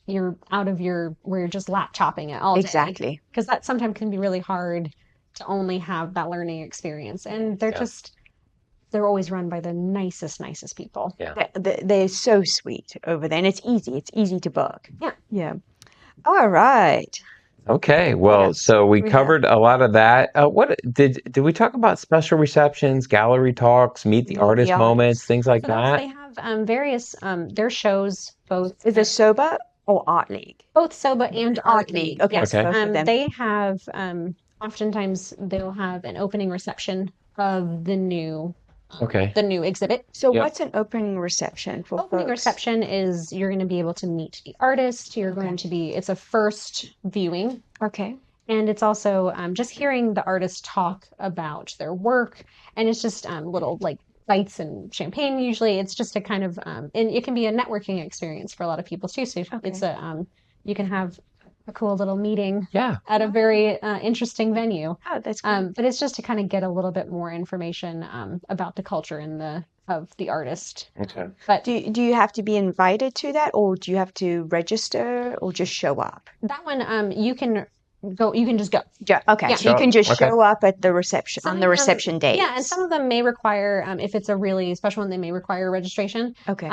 [SPEAKER 5] You're out of where you're just laptopping it all day.
[SPEAKER 4] Exactly.
[SPEAKER 5] Because that sometimes can be really hard to only have that learning experience. And they're always run by the nicest people.
[SPEAKER 1] Yeah.
[SPEAKER 4] They're so sweet over there, and it's easy to book. Yeah. All right.
[SPEAKER 1] Okay. Well, so we covered a lot of that. What did we talk about? Special receptions, gallery talks, meet the artist moments, things like that.
[SPEAKER 5] They have various their shows, both.
[SPEAKER 4] Is it SOBA or Art League?
[SPEAKER 5] Both SOBA and Art League.
[SPEAKER 4] Okay.
[SPEAKER 5] Yes.
[SPEAKER 4] Both of them.
[SPEAKER 5] They have oftentimes they'll have an opening reception of the new exhibit.
[SPEAKER 4] So what's an opening reception for
[SPEAKER 5] opening
[SPEAKER 4] folks?
[SPEAKER 5] reception is you're going to be able to meet the artist. You're going to be, it's a first viewing.
[SPEAKER 4] Okay.
[SPEAKER 5] And it's also just hearing the artist talk about their work. And it's just little bites and champagne. Usually it's just a kind of, and it can be a networking experience for a lot of people too. So it's you can have a cool little meeting at a very interesting venue.
[SPEAKER 4] Oh, that's cool.
[SPEAKER 5] But it's just to kind of get a little bit more information about the culture and of the artist.
[SPEAKER 1] Okay.
[SPEAKER 5] But
[SPEAKER 4] do you have to be invited to that, or do you have to register, or just show up?
[SPEAKER 5] That one, you can go. You can just go.
[SPEAKER 4] Yeah. Okay. So you can just show up at the reception on the reception date.
[SPEAKER 5] Yeah, and some of them may require, if it's a really special one, they may require registration.
[SPEAKER 4] Okay.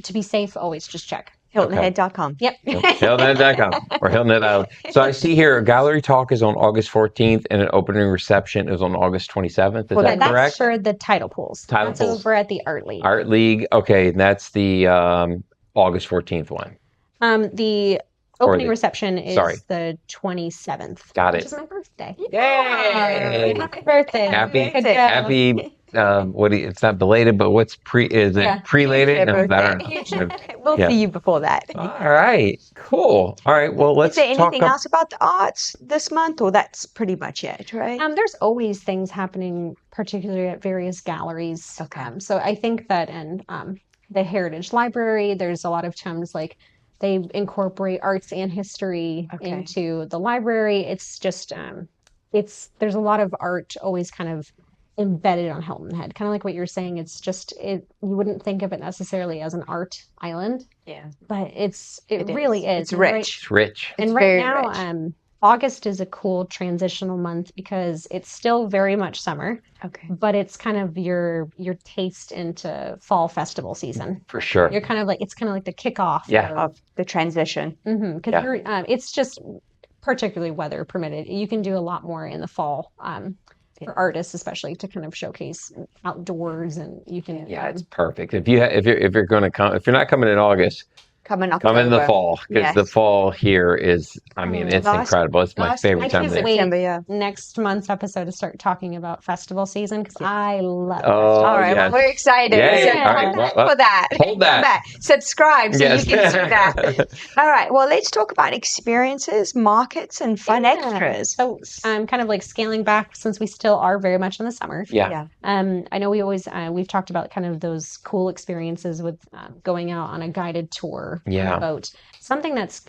[SPEAKER 5] To be safe, always just check.
[SPEAKER 4] HiltonHead.com.
[SPEAKER 5] Yep.
[SPEAKER 1] HiltonHead.com or Hilton Head Island. So I see here, a gallery talk is on August 14th and an opening reception is on August 27th. Is that correct?
[SPEAKER 5] That's for the title pools. That's over at the Art League.
[SPEAKER 1] Art League. Okay. That's the August 14th one.
[SPEAKER 5] The opening reception is the 27th.
[SPEAKER 1] Got it.
[SPEAKER 5] Which is my birthday.
[SPEAKER 1] Yay!
[SPEAKER 5] Happy birthday.
[SPEAKER 1] Happy it's not belated, but what's is it prelated? No,
[SPEAKER 4] We'll see you before that.
[SPEAKER 1] All right, cool. All right, well, let's
[SPEAKER 4] Is there
[SPEAKER 1] talk
[SPEAKER 4] anything else about the arts this month, or that's pretty much it, right?
[SPEAKER 5] There's always things happening, particularly at various galleries.
[SPEAKER 4] Okay.
[SPEAKER 5] So I think that in the Heritage Library, there's a lot of times like they incorporate arts and history into the library. It's just there's a lot of art always kind of embedded on Hilton Head, kind of like what you're saying. It's just you wouldn't think of it necessarily as an art island, but it really is.
[SPEAKER 4] It's rich.
[SPEAKER 1] It's rich.
[SPEAKER 5] And right now, August is a cool transitional month because it's still very much summer, but it's kind of your taste into fall festival season.
[SPEAKER 1] For sure.
[SPEAKER 5] You're kind of like, it's kind of like the kickoff
[SPEAKER 4] of the transition.
[SPEAKER 5] Because it's just particularly weather permitted. You can do a lot more in the fall for artists, especially to kind of showcase outdoors, and you can.
[SPEAKER 1] Yeah, it's perfect. If you're going to come, if you're not coming in August, come in the fall, because the fall here is, I mean, it's incredible. It's my favorite time of the
[SPEAKER 5] year. Next month's episode to start talking about festival season, because I love it.
[SPEAKER 4] All right, well, we're excited. For that.
[SPEAKER 1] Hold that.
[SPEAKER 4] Subscribe so you can see that. All right, well, let's talk about experiences, markets, and fun extras.
[SPEAKER 5] So I'm kind of like scaling back since we still are very much in the summer. I know we always, we've talked about kind of those cool experiences with going out on a guided tour. On a boat. Something that's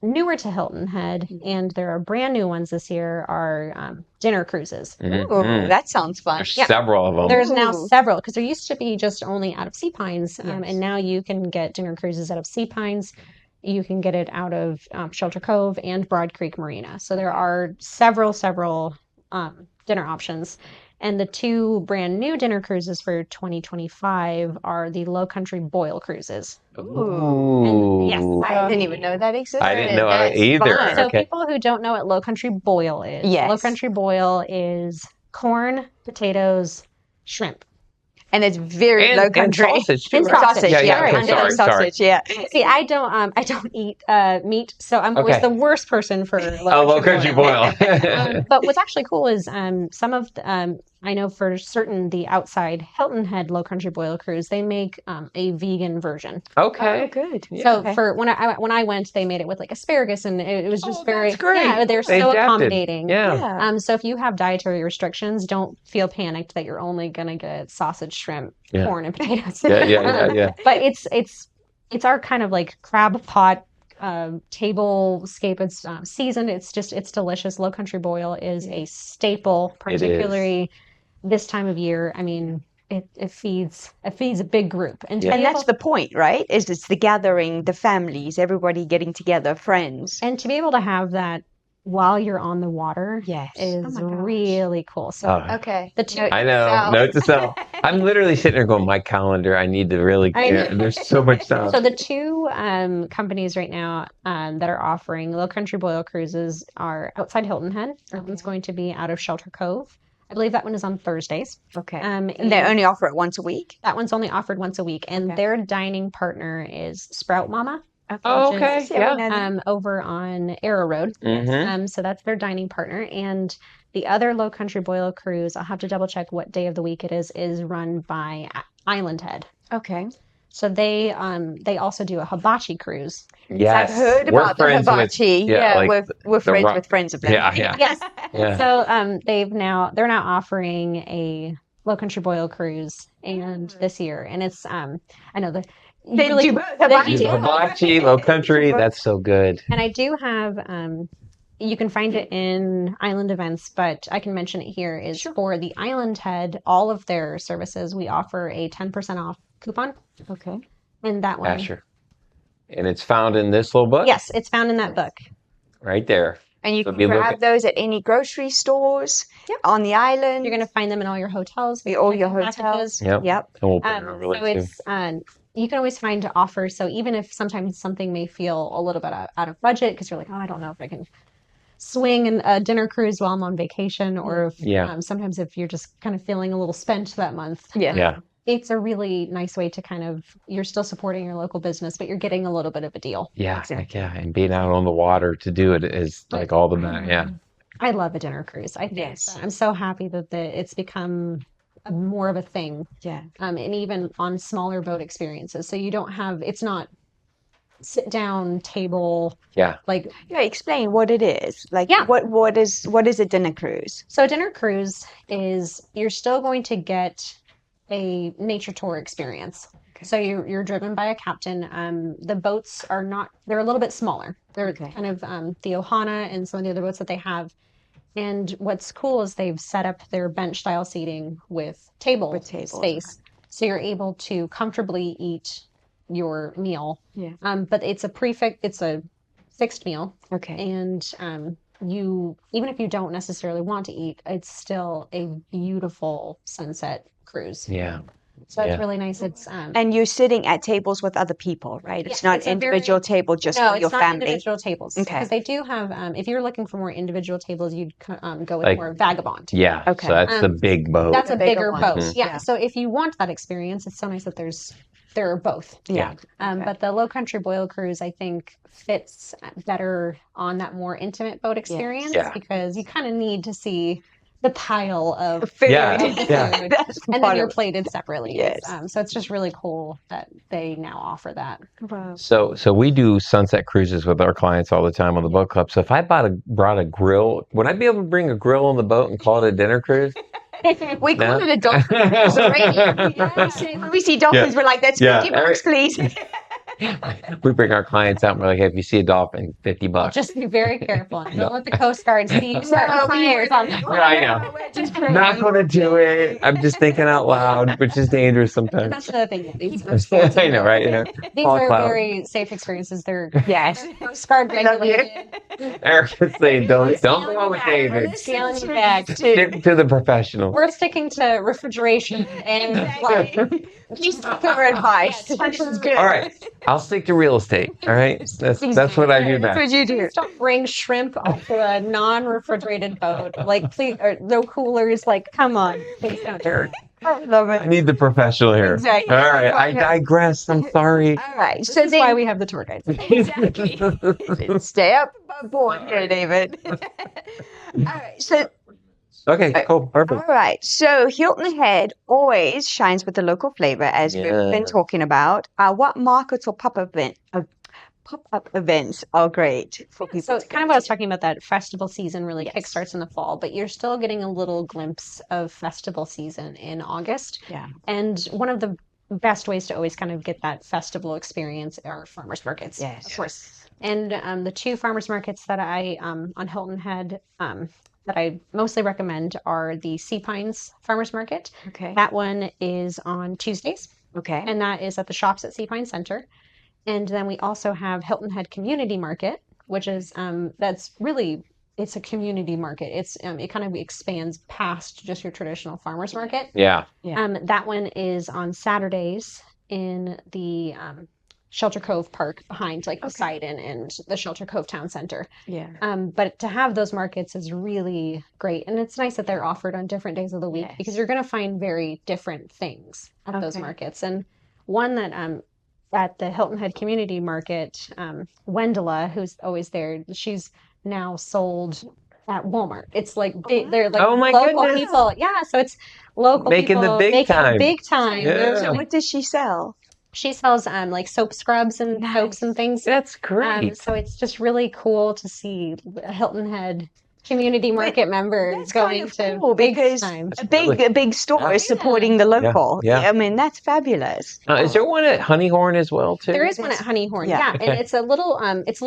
[SPEAKER 5] newer to Hilton Head, and there are brand new ones this year, are dinner cruises.
[SPEAKER 4] Ooh, that sounds fun.
[SPEAKER 1] There's several of them.
[SPEAKER 5] There's now several, because there used to be just only out of Sea Pines, and now you can get dinner cruises out of Sea Pines. You can get it out of Shelter Cove and Broad Creek Marina. So there are several dinner options. And the two brand new dinner cruises for 2025 are the Lowcountry Boil cruises.
[SPEAKER 4] Ooh. And I didn't even know that existed.
[SPEAKER 1] I didn't know it either.
[SPEAKER 5] Fun. So people who don't know what Lowcountry Boil is, Lowcountry Boil is corn, potatoes, shrimp.
[SPEAKER 4] And it's very low country.
[SPEAKER 1] And sausage too,
[SPEAKER 4] and
[SPEAKER 1] right?
[SPEAKER 4] sausage,
[SPEAKER 1] Sorry.
[SPEAKER 5] See, I don't eat meat, so I'm always the worst person for
[SPEAKER 1] low country boil.
[SPEAKER 5] But what's actually cool is some of the, I know for certain the outside Hilton Head Low Country Boil cruise, they make a vegan version.
[SPEAKER 1] Okay.
[SPEAKER 4] Oh, good.
[SPEAKER 5] So for when I went, they made it with like asparagus, and it was just very great. Yeah, they're so accommodating.
[SPEAKER 1] Yeah.
[SPEAKER 5] So if you have dietary restrictions, don't feel panicked that you're only gonna get sausage, shrimp, corn, and potatoes.
[SPEAKER 1] Yeah.
[SPEAKER 5] But it's our kind of like crab pot tablescape. It's seasoned. It's delicious. Low Country Boil is a staple, particularly this time of year. I mean, it feeds a big group, and
[SPEAKER 4] that's the point, right? Is it's the gathering, the families, everybody getting together, friends,
[SPEAKER 5] and to be able to have that while you're on the water is really cool. So the two,
[SPEAKER 1] I know, note to self. I'm literally sitting there going, my calendar, I need to really there's so much stuff.
[SPEAKER 5] So the two companies right now that are offering Low Country Boil cruises are outside Hilton Head. One's going to be out of Shelter Cove. I believe that one is on Thursdays.
[SPEAKER 4] And they only offer it once a week?
[SPEAKER 5] That one's only offered once a week. And their dining partner is Sprout Mama. Over on Arrow Road. So that's their dining partner. And the other Low Country Boil cruise, I'll have to double check what day of the week it is run by Island Head. So they also do a hibachi cruise.
[SPEAKER 4] I've heard about the hibachi. We're friends with friends of them.
[SPEAKER 5] Yes. So they're now offering a Low Country Boil cruise and this year, and it's I know that
[SPEAKER 4] they do
[SPEAKER 1] hibachi, Low Country. That's so good.
[SPEAKER 5] And I do have you can find it in Island Events, but I can mention it here is for the Island Head, all of their services, we offer a 10% off coupon. And that one.
[SPEAKER 1] Sure. And it's found in this little book?
[SPEAKER 5] Yes, it's found in that book.
[SPEAKER 1] Right there.
[SPEAKER 4] And you can grab those at any grocery stores on the island.
[SPEAKER 5] You're going to find them in all your hotels.
[SPEAKER 4] All your hotels.
[SPEAKER 1] Yep. And we'll
[SPEAKER 5] so it's you can always find offers. So even if sometimes something may feel a little bit out of budget because you're like, I don't know if I can swing a dinner cruise while I'm on vacation, or if, sometimes if you're just kind of feeling a little spent that month. It's a really nice way to kind of, you're still supporting your local business, but you're getting a little bit of a deal.
[SPEAKER 1] And being out on the water to do it is like all the I
[SPEAKER 5] love a dinner cruise. I'm so happy that it's become more of a thing.
[SPEAKER 4] Yeah.
[SPEAKER 5] And even on smaller boat experiences. So you don't have, it's not sit down table.
[SPEAKER 1] Yeah.
[SPEAKER 5] Like,
[SPEAKER 4] Yeah, explain what it is. Like,
[SPEAKER 5] Yeah.
[SPEAKER 4] what is a dinner cruise?
[SPEAKER 5] so a dinner cruise is you're still going to get a nature tour experience. So you're driven by a captain. The boats are not, they're a little bit smaller. They're kind of the Ohana and some of the other boats that they have. And what's cool is they've set up their bench style seating with table space. So you're able to comfortably eat your meal.
[SPEAKER 4] Yeah.
[SPEAKER 5] But it's a fixed meal.
[SPEAKER 4] Okay.
[SPEAKER 5] And you, even if you don't necessarily want to eat, it's still a beautiful sunset cruise.
[SPEAKER 1] Yeah.
[SPEAKER 5] So it's really nice. It's
[SPEAKER 4] and you're sitting at tables with other people, right? It's not individual table just for your family. No, it's not
[SPEAKER 5] individual tables.
[SPEAKER 4] Okay.
[SPEAKER 5] Because they do have, if you're looking for more individual tables, you'd go with more Vagabond.
[SPEAKER 1] Yeah.
[SPEAKER 4] Okay.
[SPEAKER 1] So that's the big boat.
[SPEAKER 5] That's a bigger boat.
[SPEAKER 1] Mm-hmm.
[SPEAKER 5] Yeah. So if you want that experience, it's so nice that there are both.
[SPEAKER 4] Yeah.
[SPEAKER 5] But the Lowcountry Boil Cruise, I think, fits better on that more intimate boat experience because you kind of need to see the pile of
[SPEAKER 4] food.
[SPEAKER 5] And then you're plated separately.
[SPEAKER 4] Yes.
[SPEAKER 5] So it's just really cool that they now offer that.
[SPEAKER 4] Wow.
[SPEAKER 1] So we do sunset cruises with our clients all the time on the boat club. So if I brought a grill, would I be able to bring a grill on the boat and call it a dinner cruise?
[SPEAKER 4] We call it a dolphin cruise already. When we see dolphins, we're like, that's $50, please.
[SPEAKER 1] We bring our clients out and we're like, hey, if you see a dolphin, $50.
[SPEAKER 5] Just be very careful. Don't let the Coast Guard see you start fires on them.
[SPEAKER 1] I know. Not going to do it. I'm just thinking out loud, which is dangerous sometimes.
[SPEAKER 5] That's another thing.
[SPEAKER 1] I know, right? Yeah.
[SPEAKER 5] These are very safe experiences. They're Coast Guard regulated.
[SPEAKER 1] Erika's saying, don't go with David.
[SPEAKER 5] Scaling you back.
[SPEAKER 1] Stick to the professional.
[SPEAKER 5] We're sticking to refrigeration and
[SPEAKER 4] Please take our advice. That's good.
[SPEAKER 1] All right. I'll stick to real estate. All right. That's what I do best.
[SPEAKER 4] That's what you do.
[SPEAKER 5] Don't bring shrimp onto a non-refrigerated boat. Like, please, or no coolers. Like, come on. Please don't do it.
[SPEAKER 4] I love it.
[SPEAKER 1] I need the professional here.
[SPEAKER 4] Exactly.
[SPEAKER 1] All right. I digress. I'm sorry.
[SPEAKER 4] All right.
[SPEAKER 5] So this is why we have the tour guides.
[SPEAKER 4] Exactly. Stay up board here, David. All right. So.
[SPEAKER 1] Okay, cool. Perfect.
[SPEAKER 4] All right. So Hilton Head always shines with the local flavor, as we've been talking about. What markets or pop-up events are great for people?
[SPEAKER 5] So it's kind of what I was talking about, that festival season really kickstarts in the fall, but you're still getting a little glimpse of festival season in August.
[SPEAKER 4] Yeah.
[SPEAKER 5] And one of the best ways to always kind of get that festival experience are farmers markets.
[SPEAKER 4] Yes.
[SPEAKER 5] Of course. And the two farmers markets that I, on Hilton Head, that I mostly recommend are the Sea Pines Farmers Market.
[SPEAKER 4] Okay.
[SPEAKER 5] That one is on Tuesdays.
[SPEAKER 4] Okay.
[SPEAKER 5] And that is at the shops at Sea Pine Center. And then we also have Hilton Head Community Market, which is that's really, it's a community market. It's it kind of expands past just your traditional farmers market.
[SPEAKER 1] Yeah.
[SPEAKER 5] That one is on Saturdays in the Shelter Cove Park behind Poseidon and the Shelter Cove Town Center.
[SPEAKER 4] Yeah.
[SPEAKER 5] But to have those markets is really great. And it's nice that they're offered on different days of the week because you're going to find very different things at those markets. And one that at the Hilton Head Community Market, Wendela, who's always there, she's now sold at Walmart. It's like they're like local people. Yeah, so it's local
[SPEAKER 1] making
[SPEAKER 5] people
[SPEAKER 1] the big time.
[SPEAKER 5] Big time.
[SPEAKER 1] Yeah.
[SPEAKER 4] So what does she sell?
[SPEAKER 5] She sells like soap scrubs and soaps and things.
[SPEAKER 1] That's great.
[SPEAKER 5] So it's just really cool to see a Hilton Head community market members going to
[SPEAKER 4] cool
[SPEAKER 5] big
[SPEAKER 4] because
[SPEAKER 5] time.
[SPEAKER 4] a big store is supporting the local.
[SPEAKER 1] Yeah.
[SPEAKER 4] I mean, that's fabulous.
[SPEAKER 1] Is there one at Honeyhorn as well too?
[SPEAKER 5] There is one at Honeyhorn, and it's a little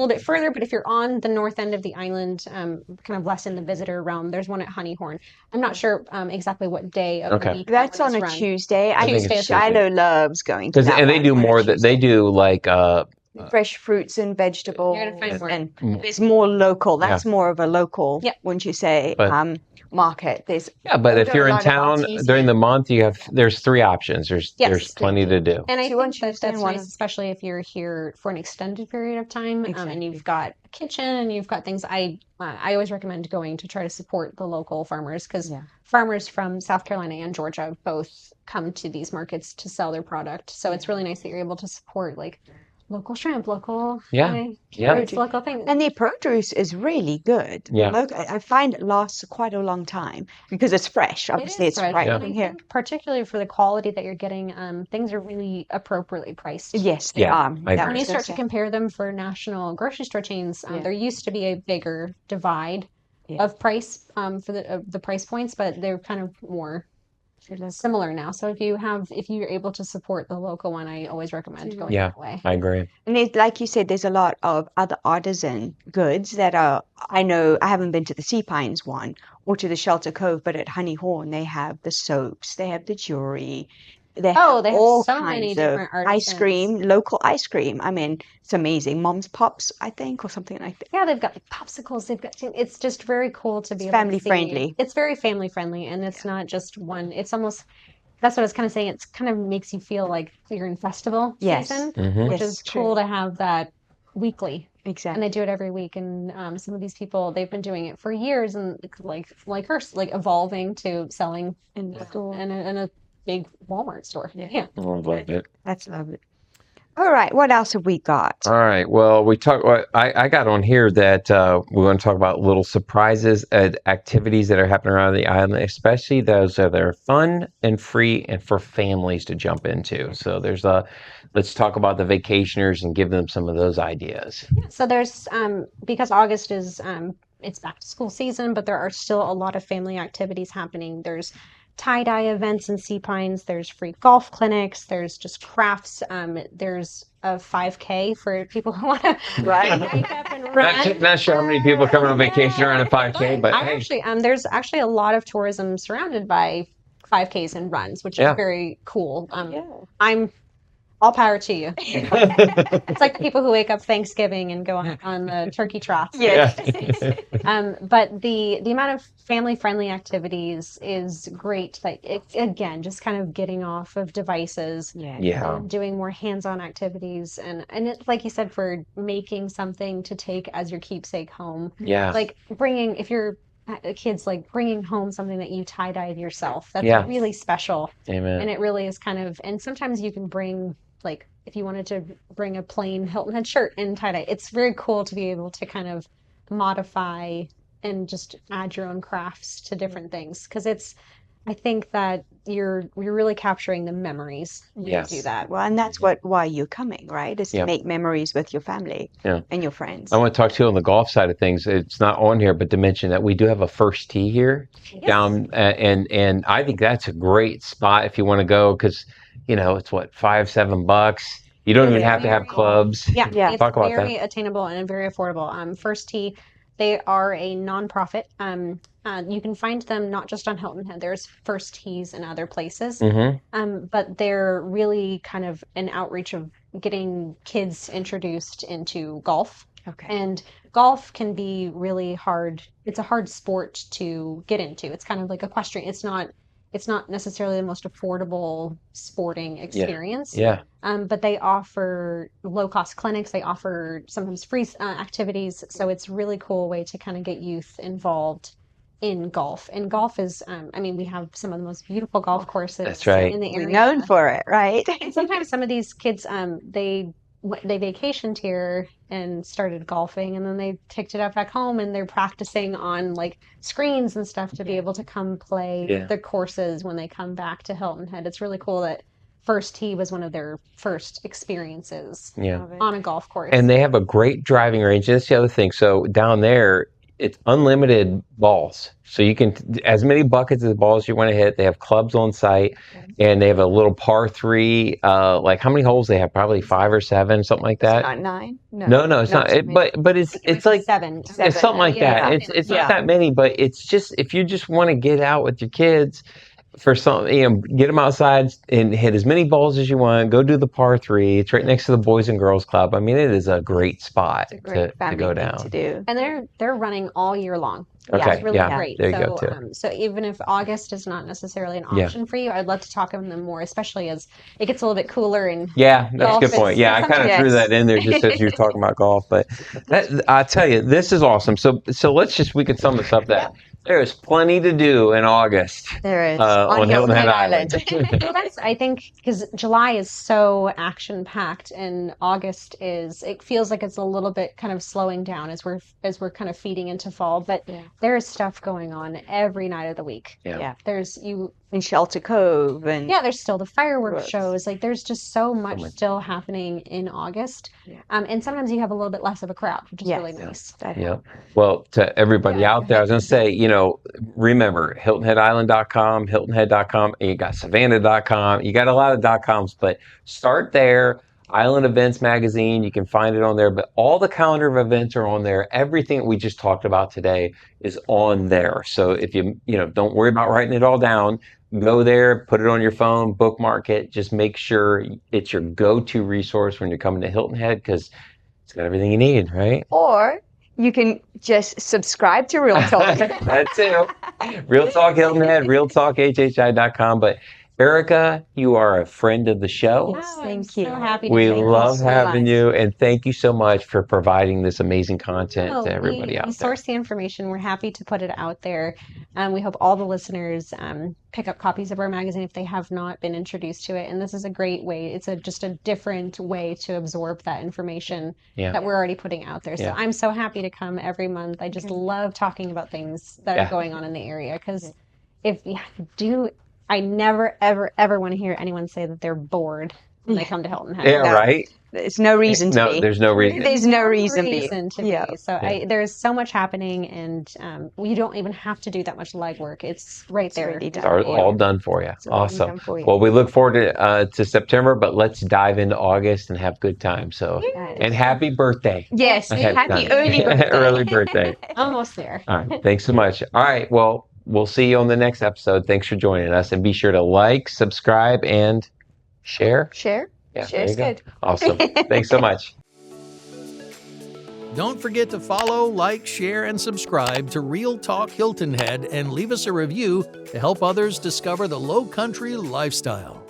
[SPEAKER 5] bit further. But if you're on the north end of the island, kind of less in the visitor realm, there's one at Honeyhorn. I'm not sure exactly what day of the week.
[SPEAKER 4] That's on a Tuesday. Shiloh loves going to that
[SPEAKER 1] and they do more that they do like
[SPEAKER 4] fresh fruits and vegetables.
[SPEAKER 5] You're gonna find more.
[SPEAKER 4] And it's more local. That's more of a local, wouldn't you say, market.
[SPEAKER 1] But if you're in town during the month, there's three options. There's plenty to do.
[SPEAKER 5] And I think that's nice, especially if you're here for an extended period of time and you've got a kitchen and you've got things. I always recommend going to try to support the local farmers because farmers from South Carolina and Georgia both come to these markets to sell their product. So it's really nice that you're able to support local shrimp, local
[SPEAKER 1] Fruits,
[SPEAKER 5] local things.
[SPEAKER 4] And their produce is really good.
[SPEAKER 1] Yeah.
[SPEAKER 4] I find it lasts quite a long time because it's fresh. Obviously, it's
[SPEAKER 5] fresh.
[SPEAKER 4] right
[SPEAKER 5] And I
[SPEAKER 4] here.
[SPEAKER 5] think particularly for the quality that you're getting, things are really appropriately priced.
[SPEAKER 4] Yes, they
[SPEAKER 1] Yeah,
[SPEAKER 4] are.
[SPEAKER 1] I agree.
[SPEAKER 5] When you start to compare them for national grocery store chains, there used to be a bigger divide of price for the price points, but they're kind of more similar now. So if you're able to support the local one, I always recommend going that way.
[SPEAKER 1] I agree.
[SPEAKER 4] And like you said, there's a lot of other artisan goods that are, I know, I haven't been to the Sea Pines one or to the Shelter Cove, but at Honey Horn, they have the soaps, they have the jewelry, they have all
[SPEAKER 5] so many
[SPEAKER 4] kinds of
[SPEAKER 5] different
[SPEAKER 4] ice
[SPEAKER 5] artisans.
[SPEAKER 4] cream, local ice cream. I mean, it's amazing. Mom's Pops, I think, or something like that.
[SPEAKER 5] Yeah, they've got popsicles. It's just very cool to be able
[SPEAKER 4] family
[SPEAKER 5] to see.
[SPEAKER 4] friendly.
[SPEAKER 5] It's very family friendly, and it's not just one. It's almost, that's what I was kind of saying. It's kind of makes you feel like you're in festival season, which
[SPEAKER 4] Yes,
[SPEAKER 5] is cool to have that weekly.
[SPEAKER 4] Exactly.
[SPEAKER 5] And they do it every week. And some of these people, they've been doing it for years, and like her, like evolving to selling in a big Walmart store. Yeah.
[SPEAKER 1] I love it.
[SPEAKER 4] That's lovely. All right, what else have we got?
[SPEAKER 1] All right. Well, I got on here that we want to talk about little surprises and activities that are happening around the island, especially those that are fun and free and for families to jump into. So let's talk about the vacationers and give them some of those ideas.
[SPEAKER 5] Yeah, so there's because August is it's back to school season, but there are still a lot of family activities happening. There's tie-dye events in Sea Pines, there's free golf clinics, there's just crafts, there's a 5K for people who want to wake up and run.
[SPEAKER 1] Not sure how many people come on vacation around a 5K, but hey.
[SPEAKER 5] Actually, there's actually a lot of tourism surrounded by 5Ks and runs, which is very cool. I'm all power to you. It's like the people who wake up Thanksgiving and go on the turkey trots.
[SPEAKER 4] Yes.
[SPEAKER 5] But the amount of family-friendly activities is great. Like again, just kind of getting off of devices. And doing more hands-on activities, and it's like you said, for making something to take as your keepsake home. Like if you're kids, like bringing home something that you tie-dyed yourself. That's really special.
[SPEAKER 1] Amen.
[SPEAKER 5] And it really is kind of, and sometimes you can bring, like, if you wanted to bring a plain Hilton Head shirt and tie-dye, it's very cool to be able to kind of modify and just add your own crafts to different things. Because I think that you're really capturing the memories when you do that.
[SPEAKER 4] Well, and that's why you're coming, right? Is to make memories with your family and your friends.
[SPEAKER 1] I want to talk to you on the golf side of things. It's not on here, but to mention that we do have a first tee here down, and I think that's a great spot if you want to go, because it's what, $5-7. You don't even have to have clubs.
[SPEAKER 5] It's
[SPEAKER 1] Talk about
[SPEAKER 5] very
[SPEAKER 1] that.
[SPEAKER 5] attainable and very affordable. First Tee, they are a nonprofit. You can find them not just on Hilton Head. There's First Tees in other places. But they're really kind of an outreach of getting kids introduced into golf.
[SPEAKER 4] Okay.
[SPEAKER 5] And golf can be really hard. It's a hard sport to get into. It's kind of like equestrian. It's not necessarily the most affordable sporting experience. But they offer low-cost clinics. They offer sometimes free activities. So it's a really cool way to kind of get youth involved in golf. And golf is, we have some of the most beautiful golf courses in the area.
[SPEAKER 4] We're known for it, right?
[SPEAKER 5] And sometimes some of these kids, they vacationed here and started golfing, and then they picked it up back home, and they're practicing on like screens and stuff to be able to come play the courses when they come back to Hilton Head. It's really cool that First Tee was one of their first experiences on a golf course.
[SPEAKER 1] And they have a great driving range. That's the other thing. So down there, it's unlimited balls. So you can, as many buckets of balls you want to hit. They have clubs on site, and they have a little par 3. Like, how many holes they have? Probably 5 or 7, something like that.
[SPEAKER 4] It's not 9.
[SPEAKER 1] No, it's not. But it's like
[SPEAKER 5] 7.
[SPEAKER 1] It's something like that. It's not that many, but it's just, if you just want to get out with your kids for something, get them outside and hit as many balls as you want. Go do the par 3. It's right next to the Boys and Girls Club. I mean, it is a great spot to go down.
[SPEAKER 4] To do.
[SPEAKER 5] And they're running all year long.
[SPEAKER 1] Okay,
[SPEAKER 5] It's really great.
[SPEAKER 1] There you go too.
[SPEAKER 5] So even if August is not necessarily an option for you, I'd love to talk to them more, especially as it gets a little bit cooler. And
[SPEAKER 1] that's a good point. I kind of threw that in there just as you were talking about golf. But I tell you, this is awesome. So we could sum this up that There is plenty to do in August.
[SPEAKER 4] There is.
[SPEAKER 1] On Hilton Head Island.
[SPEAKER 5] Well, that's, I think, because July is so action packed, and August it feels like it's a little bit kind of slowing down as we're kind of feeding into fall. But there is stuff going on every night of the week.
[SPEAKER 1] Yeah.
[SPEAKER 5] There's
[SPEAKER 4] in Shelter Cove, and
[SPEAKER 5] there's still the fireworks shows. Like, there's just so much still happening in August. And sometimes you have a little bit less of a crowd, which is really nice.
[SPEAKER 1] Yeah. Well, to everybody out there, I was going to say, remember HiltonHeadIsland.com, HiltonHead.com, and you got Savannah.com. You got a lot of .coms, but start there. Island Events Magazine, you can find it on there, but all the calendar of events are on there. Everything that we just talked about today is on there. So if you don't worry about writing it all down, go there, put it on your phone, bookmark it. Just make sure it's your go-to resource when you're coming to Hilton Head, because it's got everything you need, right?
[SPEAKER 4] Or you can just subscribe to Real Talk.
[SPEAKER 1] That's it. Real Talk Hilton Head, RealTalkHHI.com. But Erika, you are a friend of the show.
[SPEAKER 4] Yes, thank you.
[SPEAKER 5] So happy to
[SPEAKER 1] We
[SPEAKER 5] thank you
[SPEAKER 1] love
[SPEAKER 5] so
[SPEAKER 1] having
[SPEAKER 5] much.
[SPEAKER 1] you, and thank you so much for providing this amazing content to everybody out
[SPEAKER 5] we
[SPEAKER 1] there.
[SPEAKER 5] source the information. We're happy to put it out there. We hope all the listeners pick up copies of our magazine if they have not been introduced to it. And this is a great way. It's just a different way to absorb that information that we're already putting out there. So I'm so happy to come every month. I just love talking about things that are going on in the area, because I never, ever, ever want to hear anyone say that they're bored when they come to Hilton Head.
[SPEAKER 1] Yeah, right?
[SPEAKER 4] There's no reason to be.
[SPEAKER 1] There's no reason.
[SPEAKER 4] There's no reason
[SPEAKER 5] to be. So there's so much happening, and you don't even have to do that much legwork. It's right there.
[SPEAKER 4] Already done.
[SPEAKER 1] It's all done for you. Awesome.
[SPEAKER 4] Done for you.
[SPEAKER 1] Well, we look forward to September, but let's dive into August and have good time. So, and happy birthday.
[SPEAKER 4] Yes, happy early birthday.
[SPEAKER 1] Early birthday.
[SPEAKER 5] Almost there.
[SPEAKER 1] All right. Thanks so much. All right. Well, we'll see you on the next episode. Thanks for joining us, and be sure to like, subscribe, and share.
[SPEAKER 4] Share?
[SPEAKER 1] Yeah,
[SPEAKER 4] Share's
[SPEAKER 1] there you go.
[SPEAKER 4] good.
[SPEAKER 1] Awesome. Thanks so much.
[SPEAKER 3] Don't forget to follow, like, share, and subscribe to Real Talk Hilton Head, and leave us a review to help others discover the Lowcountry lifestyle.